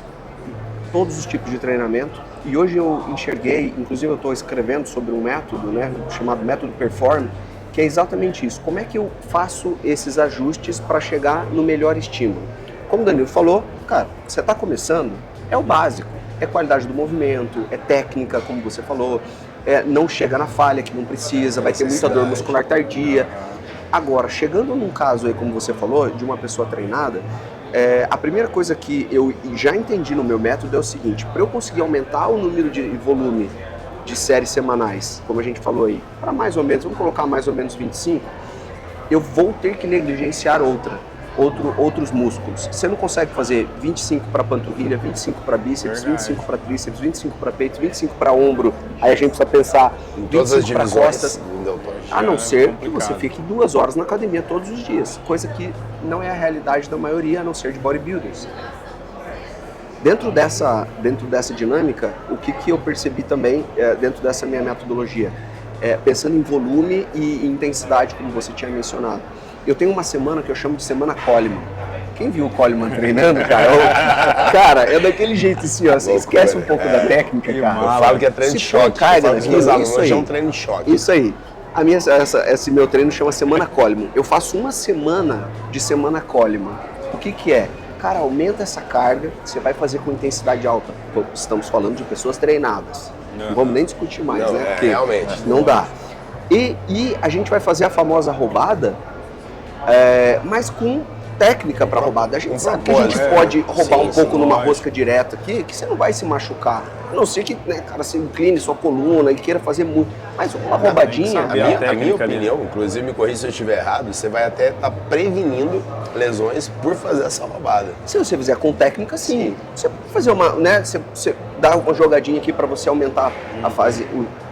todos os tipos de treinamento e hoje eu enxerguei, inclusive eu estou escrevendo sobre um método, né, chamado método Perform, que é exatamente isso. Como é que eu faço esses ajustes para chegar no melhor estímulo? Como o Danilo falou, cara, você está começando, é o básico. É qualidade do movimento, é técnica, como você falou, não chega na falha que não precisa, vai ter muita dor muscular tardia. Agora, chegando num caso aí, como você falou, de uma pessoa treinada, a primeira coisa que eu já entendi no meu método é o seguinte: para eu conseguir aumentar o número de volume de séries semanais, como a gente falou aí, para mais ou menos, vamos colocar mais ou menos 25, eu vou ter que negligenciar outros músculos. Você não consegue fazer 25 para panturrilha, 25 para bíceps, 25 para tríceps, 25 para peito, 25 para ombro, aí a gente precisa pensar em todas as divisões para costas, a não ser que você fique 2 horas na academia todos os dias, coisa que não é a realidade da maioria, a não ser de bodybuilders. Dentro dessa dinâmica, o que eu percebi também dentro dessa minha metodologia, pensando em volume e intensidade, como você tinha mencionado, eu tenho uma semana que eu chamo de semana Coleman. Quem viu o Coleman treinando, cara, é daquele jeito assim, ó, você esquece um pouco da técnica, cara. Eu falo que é treino de choque, é um treino de choque. Isso aí. Esse meu treino chama semana Coleman. Eu faço uma semana de semana Coleman. O que é? Cara, aumenta essa carga, você vai fazer com intensidade alta. Estamos falando de pessoas treinadas. Não vamos nem discutir mais, né? Porque realmente. Não dá. E a gente vai fazer a famosa roubada, mas com técnica para roubada. A gente sabe que a gente pode roubar um pouco numa rosca direta aqui, que você não vai se machucar. A não ser que, né, cara, você incline sua coluna e queira fazer muito. Mas uma roubadinha... A minha opinião, inclusive me corrija se eu estiver errado, você vai até estar prevenindo lesões por fazer essa roubada. Se você fizer com técnica, sim. Você pode fazer uma, né, você dá uma jogadinha aqui para você aumentar a fase,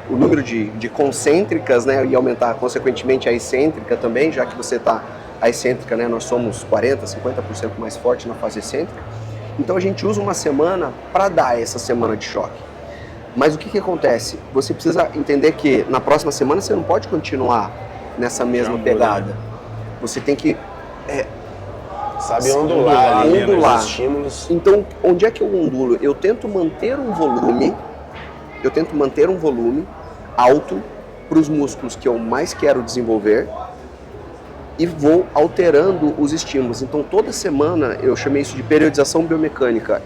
o número de concêntricas, né, e aumentar consequentemente a excêntrica também, já que você está... A excêntrica, né, nós somos 40%, 50% mais forte na fase excêntrica. Então a gente usa uma semana para dar essa semana de choque. Mas o que acontece? Você precisa entender que na próxima semana você não pode continuar nessa mesma pegada. Você tem que sabe ondular os estímulos. Então, onde é que eu ondulo? Eu tento manter um volume alto para os músculos que eu mais quero desenvolver e vou alterando os estímulos. Então, toda semana, eu chamei isso de periodização biomecânica.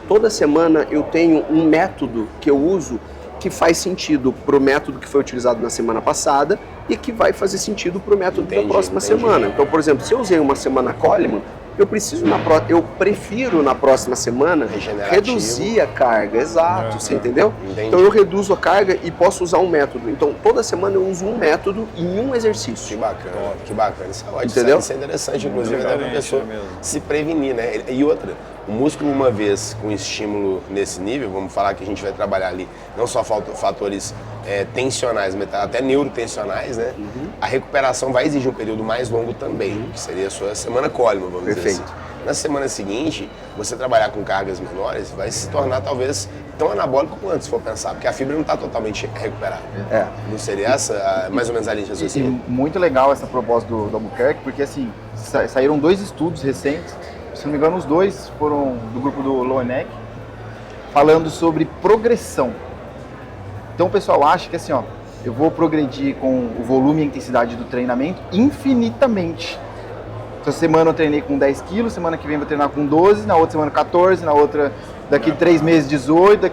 Toda semana eu tenho um método que eu uso que faz sentido para o método que foi utilizado na semana passada e que vai fazer sentido para o método da próxima semana. Então, por exemplo, se eu usei uma semana Coleman, eu prefiro na próxima semana Regenerativo. reduzir a carga, exato, você entendeu? Entendi. Então eu reduzo a carga e posso usar um método. Então toda semana eu uso um método em um Que exercício. bacana, que bacana. Isso é ótimo. Entendeu? Isso é interessante, inclusive, até para a Diferente, pessoa é mesmo. se prevenir, né? E outra, o músculo, uma vez com estímulo nesse nível, vamos falar que a gente vai trabalhar ali não só fatores tensionais, mas até neurotensionais, né? A recuperação vai exigir um período mais longo também, que seria a sua semana Coleman, vamos Perfeito. dizer assim. Na semana seguinte, você trabalhar com cargas menores vai se tornar talvez tão anabólico quanto, se for pensar, porque a fibra não está totalmente recuperada. É. Não seria essa mais ou menos a linha de E raciocínio? muito legal essa proposta do Albuquerque, porque assim, saíram 2 estudos recentes, se não me engano os 2 foram do grupo do Loenek, falando sobre progressão. Então o pessoal acha que assim, ó, eu vou progredir com o volume e a intensidade do treinamento infinitamente. Essa semana eu treinei com 10 quilos, semana que vem eu vou treinar com 12, na outra semana 14, na outra daqui 3 meses 18,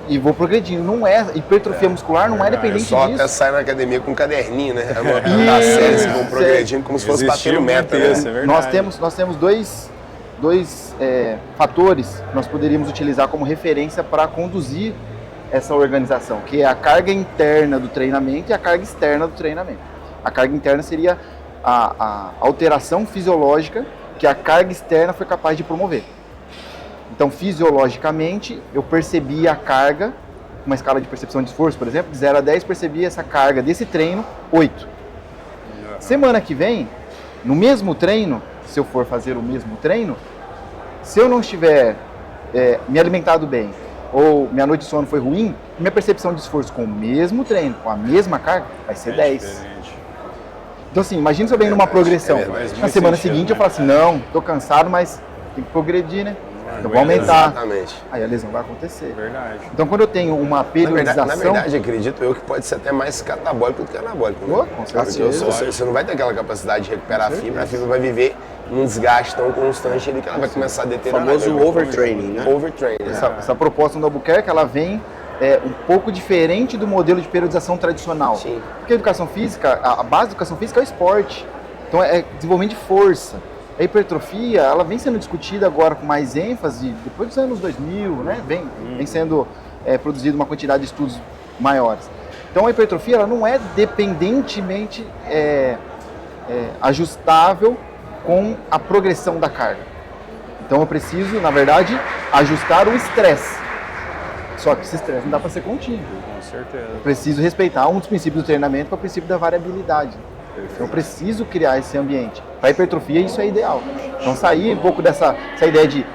e vou progredindo. Não é, hipertrofia muscular não é dependente Só disso. até sair na academia com um caderninho, né? Anotando as séries que vão progredindo como se fosse Existia batendo meta, muito isso, né? é verdade. Nós temos dois fatores que nós poderíamos utilizar como referência para conduzir essa organização, que é a carga interna do treinamento e a carga externa do treinamento. A carga interna seria a alteração fisiológica que a carga externa foi capaz de promover. Então, fisiologicamente, eu percebi a carga, uma escala de percepção de esforço, por exemplo, de 0 a 10, percebi essa carga desse treino, 8. Semana que vem, no mesmo treino, se eu for fazer o mesmo treino, se eu não estiver me alimentado bem, ou minha noite de sono foi ruim, minha percepção de esforço com o mesmo treino, com a mesma carga, vai ser 10. Diferente. Então assim, imagina se eu venho numa progressão. verdade. Na semana Sentido, seguinte né? eu falo assim, não, tô cansado, mas tem que progredir, né? Eu vou aumentar. Exatamente. Aí a lesão vai acontecer. Verdade. Então quando eu tenho uma periodização... Na verdade, acredito eu que pode ser até mais catabólico do que anabólico, né? Pô, com certeza. Porque você não vai ter aquela capacidade de recuperar a fibra vai viver num desgaste tão constante ali que ela vai começar a O deteriorar. famoso Vai- overtraining, né? Overtraining, Essa proposta do Albuquerque, ela vem um pouco diferente do modelo de periodização tradicional. Sim. Porque a educação física, a base da educação física é o esporte. Então é desenvolvimento de força. A hipertrofia, ela vem sendo discutida agora com mais ênfase, depois dos anos 2000, né? Vem sendo produzido uma quantidade de estudos maiores. Então a hipertrofia, ela não é dependentemente ajustável com a progressão da carga. Então eu preciso, na verdade, ajustar o estresse. Só que esse estresse não dá para ser contínuo. Com certeza. Eu preciso respeitar um dos princípios do treinamento, que é o princípio da variabilidade. Eu preciso criar esse ambiente. Para hipertrofia, isso é ideal. Então sair um pouco dessa ideia de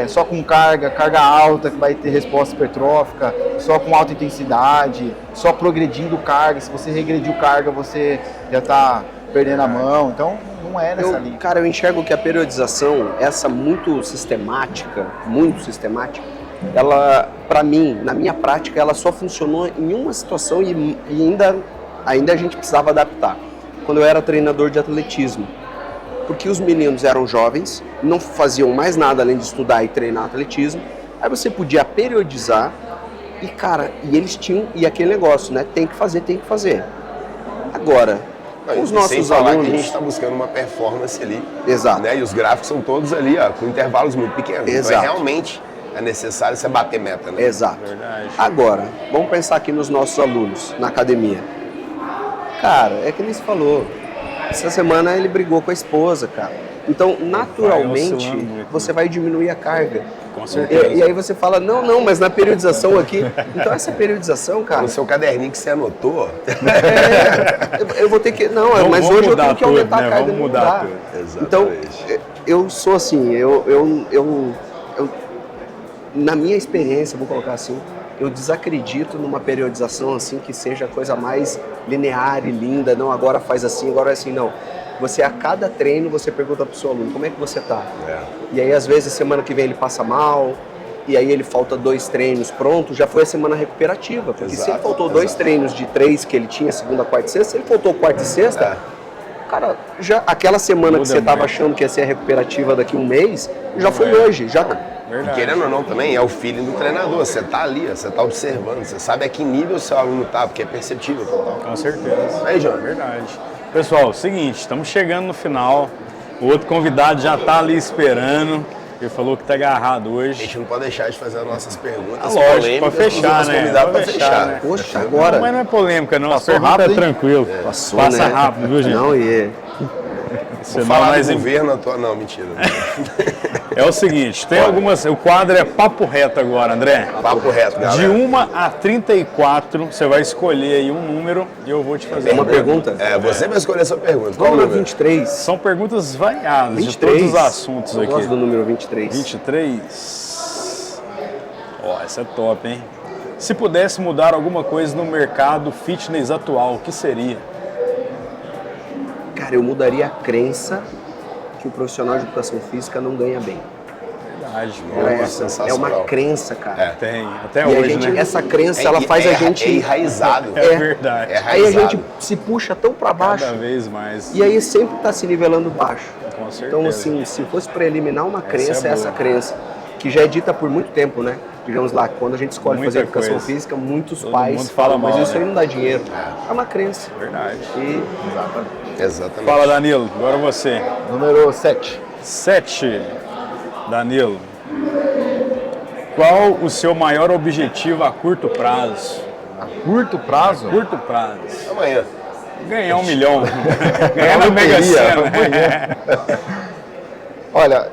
só com carga alta que vai ter resposta hipertrófica, só com alta intensidade, só progredindo carga. Se você regrediu carga, você já está perdendo a mão. Então não é nessa linha. Cara, eu enxergo que a periodização, essa muito sistemática, ela, para mim, na minha prática, ela só funcionou em uma situação e ainda a gente precisava adaptar. Quando eu era treinador de atletismo. Porque os meninos eram jovens, não faziam mais nada além de estudar e treinar atletismo. Aí você podia periodizar e, cara, e eles tinham, e aquele negócio, né? Tem que fazer. Agora, os sem nossos falar alunos... que a gente está buscando uma performance ali. Exato. Né? E os gráficos são todos ali, ó, com intervalos muito pequenos. Exato. Então realmente é necessário você bater meta, né? Exato. Verdade. Agora, vamos pensar aqui nos nossos alunos, na academia. Cara, é que nem se falou. Essa semana ele brigou com a esposa, cara. Então, naturalmente, oscilando muito, você vai diminuir a carga. Com certeza. E aí você fala, não, mas na periodização aqui... Então, essa periodização, cara... No seu caderninho que você anotou, eu vou ter que... Não, Vamos mas hoje eu mudar tenho que tudo, aumentar né? a carga. Vamos não mudar dá. tudo. Então, Exatamente. eu sou assim, na minha experiência, vou colocar assim, eu desacredito numa periodização assim que seja a coisa mais linear e linda, não agora faz assim, agora é assim, não. Você, a cada treino, você pergunta pro seu aluno, como é que você tá? E aí, às vezes, semana que vem ele passa mal, e aí ele falta 2 treinos, pronto, já foi a semana recuperativa. Porque se ele faltou 2 treinos de 3 que ele tinha, segunda, quarta e sexta, se ele faltou quarta e sexta, cara, já aquela semana que você estava achando que ia ser a recuperativa daqui a um mês, já foi hoje, já... Verdade. querendo ou não também, é o feeling do treinador. Você tá ali, você tá observando, você sabe a que nível o seu aluno tá, porque é perceptível total. Com certeza. Aí, João. Verdade. Pessoal, seguinte, estamos chegando no final. O outro convidado já tá ali esperando. Ele falou que tá agarrado A hoje. gente não pode deixar de fazer as nossas perguntas Lógico, polêmicas pra fechar, pros né? convidados Pra pra fechar, fechar. né? Poxa, Não, agora. mas não é polêmica, não. Passou As perguntas rápido, é hein? tranquilo. Passou, Passa né? rápido, viu, gente? Não, e Vou Senão falar nós do governo atual. Não, mentira. É o seguinte, tem algumas... O quadro é papo reto agora, André. Papo reto, galera. De 1 a 34, você vai escolher aí um número e eu vou te fazer uma pergunta. É, você vai escolher a sua pergunta. Qual o Vamos na número? 23. São perguntas variadas 23. de todos os assuntos Eu aqui. gosto do número 23. 23. Ó, essa é top, hein? Se pudesse mudar alguma coisa no mercado fitness atual, o que seria? Cara, eu mudaria a crença que o profissional de educação física não ganha bem. Verdade. É sensacional. uma crença, cara. Tem, até E a hoje, gente, né? essa crença, ela faz a gente... É enraizado. É verdade. É Aí a enraizado. gente se puxa tão pra baixo Cada vez mais. e aí sempre tá se nivelando baixo. Com certeza. Então, assim, se fosse para eliminar uma crença, é é essa boa. crença, que já é dita por muito tempo, né? Digamos lá, quando a gente escolhe Muita fazer educação coisa. física, muitos Todo pais mundo fala falam, mas mal, isso né? aí não dá dinheiro. É uma crença. Verdade. E Exatamente. Fala, Danilo. Agora você. Número 7. 7. Danilo. Qual o seu maior objetivo a curto prazo? A curto prazo, Curto prazo. Amanhã. Ganhar 1 milhão. Ganhar na Mega Sena. olha,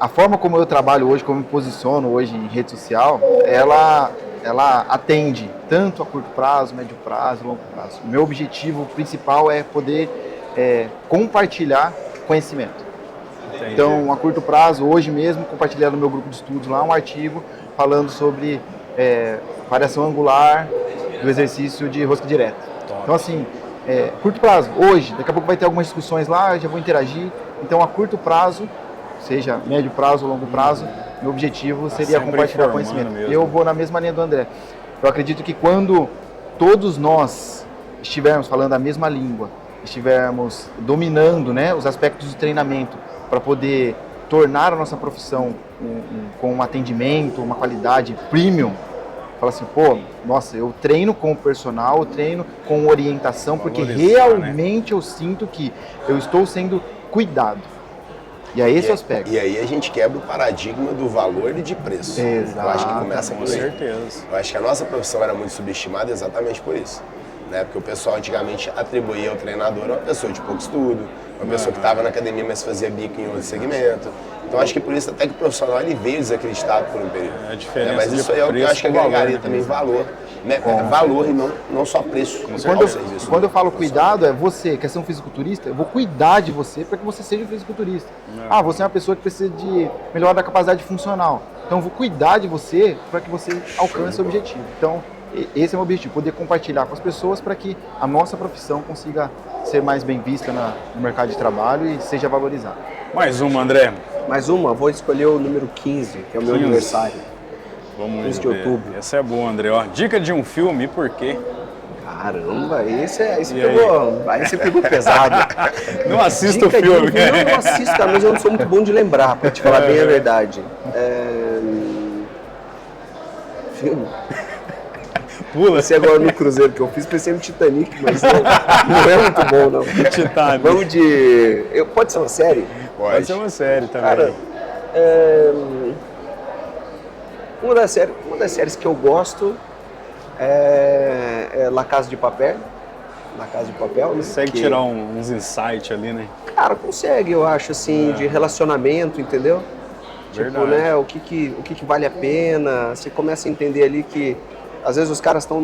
a forma como eu trabalho hoje, como eu me posiciono hoje em rede social, ela atende tanto a curto prazo, médio prazo, longo prazo. O meu objetivo principal é poder compartilhar conhecimento. Entendi. Então, a curto prazo, hoje mesmo, compartilhar no meu grupo de estudos lá um artigo falando sobre variação angular do exercício de rosca direta. Top. Então, assim, curto prazo, hoje, daqui a pouco vai ter algumas discussões lá, eu já vou interagir. Então, a curto prazo, seja médio prazo ou longo prazo, meu objetivo seria sempre compartilhar informando conhecimento. mesmo. Eu vou na mesma linha do André. Eu acredito que quando todos nós estivermos falando a mesma língua, estivermos dominando, né, os aspectos do treinamento para poder tornar a nossa profissão com um atendimento, uma qualidade premium, fala assim, pô, nossa, eu treino com o personal, eu treino com orientação, porque Valorizar, realmente eu sinto que eu estou sendo cuidado. E é esse o aspecto. E aí a gente quebra o paradigma do valor e de preço. Eu acho que começa Com por aí. certeza. Eu acho que a nossa profissão era muito subestimada exatamente por isso. Né? Porque o pessoal antigamente atribuía ao treinador uma pessoa de pouco estudo, uma pessoa que estava na academia, mas fazia bico em outro segmento. Então acho que por isso até que o profissional ele veio desacreditado por um período. É a diferença Mas de isso aí é o que eu preço acho que com valor, agregaria né? também valor. Né? Valor e não só preço. Quando eu falo cuidado, é você, quer ser um fisiculturista, eu vou cuidar de você para que você seja um fisiculturista. Ah, você é uma pessoa que precisa de melhorar a capacidade funcional. Então eu vou cuidar de você para que você alcance o objetivo. Então, esse é o meu objetivo, poder compartilhar com as pessoas para que a nossa profissão consiga ser mais bem vista no mercado de trabalho e seja valorizada. Mais uma, André. mais uma, vou escolher o número 15, que é o meu 15. aniversário. Vamos 15 de ver. outubro. Essa é boa, André. Ó, dica de um filme e por quê? Caramba, esse E aí? pegou pesado. Não assista o Dica de um filme. filme, eu não assisto, cara, mas eu não sou muito bom de lembrar, pra te falar bem a verdade. Filme. Pula. Esse agora no Cruzeiro que eu fiz, pensei no Titanic, mas não é muito bom, não. Titanic. Vamos de... Pode ser uma série? Pode ser uma série também. Cara, uma das séries que eu gosto é La Casa de Papel. La Casa de Papel, né? Consegue Que, tirar uns insights ali, né? Cara, consegue, eu acho, assim, de relacionamento, entendeu? Verdade. Tipo, né, o que vale a pena. Você começa a entender ali que, às vezes, os caras estão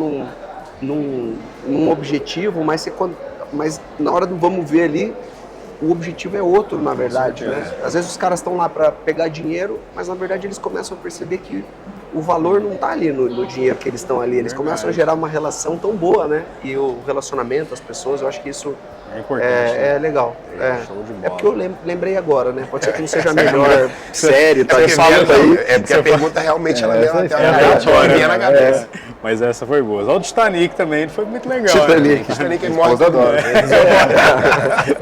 num objetivo, mas na hora do vamos ver ali, o objetivo é outro, na verdade, né? Às vezes os caras estão lá para pegar dinheiro, mas na verdade eles começam a perceber que o valor não está ali no dinheiro que eles estão ali. Eles começam a gerar uma relação tão boa, né? E o relacionamento, as pessoas, eu acho que isso É importante. né? é legal. Show de bola. É porque eu lembrei agora, né? Pode ser que não seja a melhor série, tá? Você Fala vê, aí. é porque a pergunta realmente ela deu até aleatória, uma na né? cabeça. Mas essa foi boa. O Titanic também foi muito legal. Titanic. Né? Titanic é morre todo mundo.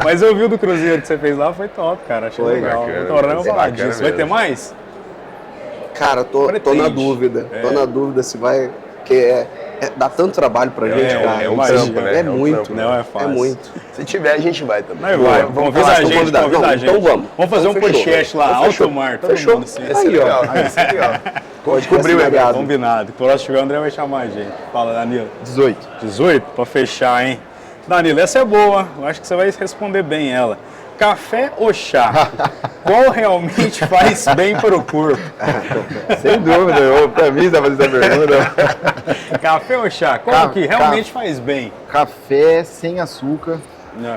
Mas eu vi o do Cruzeiro que você fez lá, foi top, cara. Achei Foi legal. bacana, Tô orando foi falar bacana disso. Vai ter mesmo. mais? Cara, tô na Pretende. dúvida. Tô na dúvida se vai... porque dá tanto trabalho pra gente, cara. é um imagina, trampo, né? É É um muito, trampo, não é fácil. É muito. Se tiver, a gente vai também. Vai, vai. Convida lá, a estão gente, convidados. convida a Não, gente. então vamos. Vamos fazer um Então fechou. podcast lá, Então alto fechou. mar, todo Fechou. mundo assim. Esse é Aí, ó. legal, esse é legal. Pode Cobriu o evento. Combinado. Quando tiver, o André vai chamar a gente. Fala, Danilo. 18. 18? Pra fechar, hein? Danilo, essa é boa. Eu acho que você vai responder bem ela. Café ou chá? Qual realmente faz bem para o corpo? Sem dúvida, pra mim você tá fazendo essa pergunta. Café ou chá? Qual que realmente faz bem? Café sem açúcar,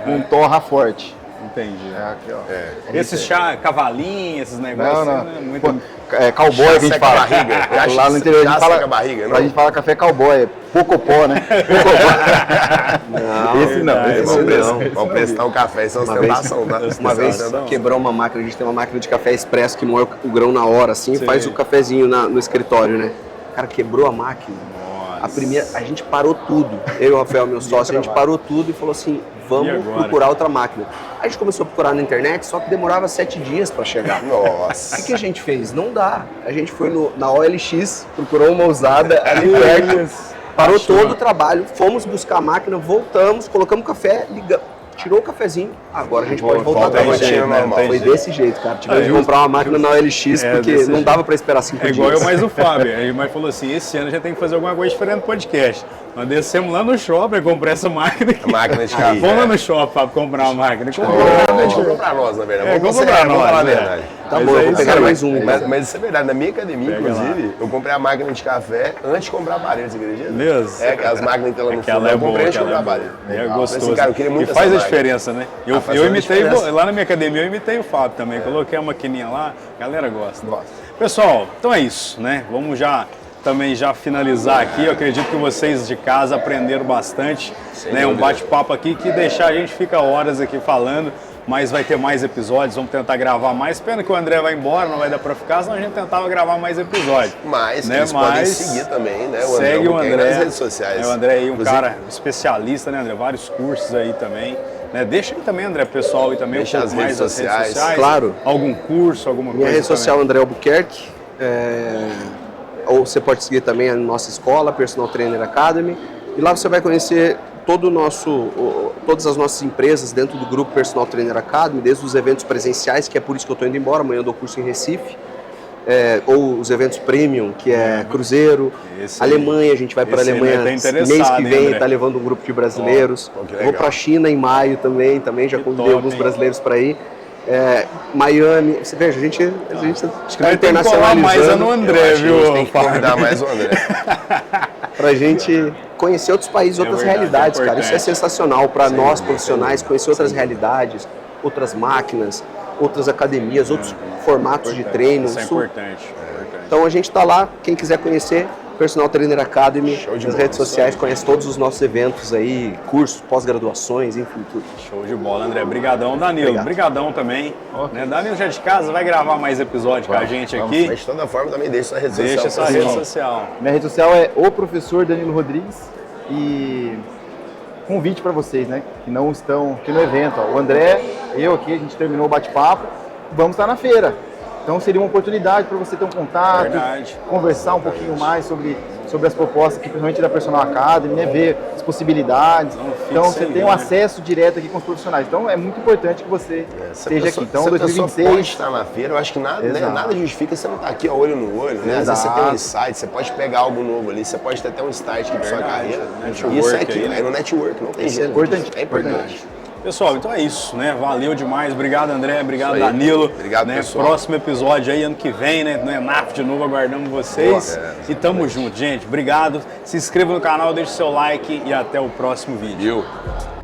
com Aham, torra forte. entendi. Aqui, ó. Esse chá, cavalinho, esses negócios, Não, não. né? Muito... Pô, cowboy que a gente seca a fala. barriga. Já Lá no interior a já gente fala, seca a barriga, não? a gente fala café cowboy, é pocopó, né? Não, Esse não, verdade, esse Vamos não. prestar, vamos prestar um café, isso é ostentação, tá? Uma vez Sensação. quebrou uma máquina, a gente tem uma máquina de café expresso que moe o grão na hora, assim, Sim. e faz o cafezinho no escritório, né? Cara, quebrou a máquina. A gente parou tudo. Eu e o Rafael, meu sócio, a gente parou tudo e falou assim, E vamos agora? procurar outra máquina. A gente começou a procurar na internet, só que demorava 7 dias para chegar. Nossa. O que a gente fez? Não dá. A gente foi na OLX, procurou uma usada ali perto, parou Achou. todo o trabalho, fomos buscar a máquina, voltamos, colocamos café, ligamos, tirou o cafezinho, agora a gente pode voltar volta a a trabalhar. rotina normal. Foi desse jeito, cara. Tivemos de eu- comprar uma máquina na OLX, É, porque desse não jeito. dava para esperar 5 É dias. igual eu mais o Fábio. Ele mais falou assim, esse ano já tem que fazer alguma coisa diferente no podcast. Nós descemos lá no shopping, comprar essa máquina aqui. A máquina de café. Vamos lá no shopping, Fábio, comprar uma máquina. Comprou. A gente comprou pra nós, na verdade. É, Vamos comprou ser- pra vamos falar a nós, verdade. Tá Mas bom, é eu vou isso pegar aí. mais um. então. Mas isso é verdade. Na minha academia, Pega inclusive, eu comprei a máquina de café antes de comprar aparelho, você acredita? Beleza. É, as máquinas que ela no Aquela fundo, é eu boa, comprei antes de aquela comprar é aparelho. boa. É Falei gostoso. assim, cara, eu queria muito e essa faz a máquina. diferença, né? Eu faz toda a imitei, diferença. lá na minha academia, eu imitei o Fábio também. Coloquei a maquininha lá, a galera gosta. Pessoal, então é isso, né? Vamos também já finalizar aqui. Eu acredito que vocês de casa aprenderam bastante, né? Um dúvida. bate-papo aqui que deixar a gente fica horas aqui falando, mas vai ter mais episódios, vamos tentar gravar mais. Pena que o André vai embora, não vai dar pra ficar, senão a gente tentava gravar mais episódios. Mas né? eles podem seguir também, né? O Segue o Albuquerque André nas redes sociais. É, o André aí, um Inclusive, cara especialista, né, André? Vários cursos aí também. Né? Deixa aí também, André, pessoal aí também. Deixa um pouco as redes mais sociais. Claro. Algum curso, alguma Minha coisa. rede social André Albuquerque, ou você pode seguir também a nossa escola, Personal Trainer Academy, e lá você vai conhecer todas as nossas empresas dentro do grupo Personal Trainer Academy, desde os eventos presenciais, que é por isso que eu estou indo embora, amanhã eu dou curso em Recife, ou os eventos premium, que é cruzeiro, Esse aí. Alemanha, a gente vai para a Esse aí Alemanha tá mês interessado, que hein, vem, André? está levando um grupo de brasileiros, Ó, que vou legal. para a China em maio também já Que convidei top, alguns hein? brasileiros para ir. Miami, você veja, a gente Acho que vai ter que colar mais é no André, Eu acho que a gente viu? tem que convidar mais o André. pra gente conhecer outros países, outras verdade, realidades, é cara. Isso é importante. sensacional para Sem nós dúvida, profissionais, sem conhecer outras realidades, outras máquinas, outras academias, outros formatos de treino. Isso é Isso- importante. Então a gente está lá, quem quiser conhecer, Personal Trainer Academy, Show de nas bola, redes sociais, conhece todos os nossos eventos aí, cursos, pós-graduações, enfim, tudo. Show de bola, André. Brigadão, Danilo. Obrigado. Brigadão também. Né? Danilo já de casa, vai gravar mais episódio com a gente aqui. Mas de toda forma também deixa sua rede Deixa social. sua pra rede você. social. Minha rede social é o professor Danilo Rodrigues e convite para vocês, né, que não estão aqui no evento. Ó, o André, eu aqui, a gente terminou o bate-papo, vamos estar na feira. Então seria uma oportunidade para você ter um contato, Verdade. conversar um pouquinho mais sobre as propostas, aqui, principalmente da Personal Academy, né, ver as possibilidades. Então fixe você aí, tem um né? acesso direto aqui com os profissionais. Então é muito importante que você Se a esteja pessoa- aqui. Então se a pessoa 2026 pode estar na feira, eu acho que nada, né, Exato. nada justifica você não estar aqui ó, olho no olho, né? Às vezes você tem um Exato. insight, você pode pegar algo novo ali, você pode ter até um start aqui pra sua Verdade. carreira. Network Isso é aí, aqui, né? é no network, não tem Isso é jeito. importante, É importante. Pessoal, então é isso, né? Valeu demais. Obrigado, André. Obrigado, Isso aí. Danilo. Obrigado, né? pessoal. Próximo episódio aí, ano que vem, né? No ENAF de novo, aguardamos vocês. Boa, e tamo junto, gente. Obrigado. Se inscreva no canal, deixe seu like e até o próximo vídeo. Viu?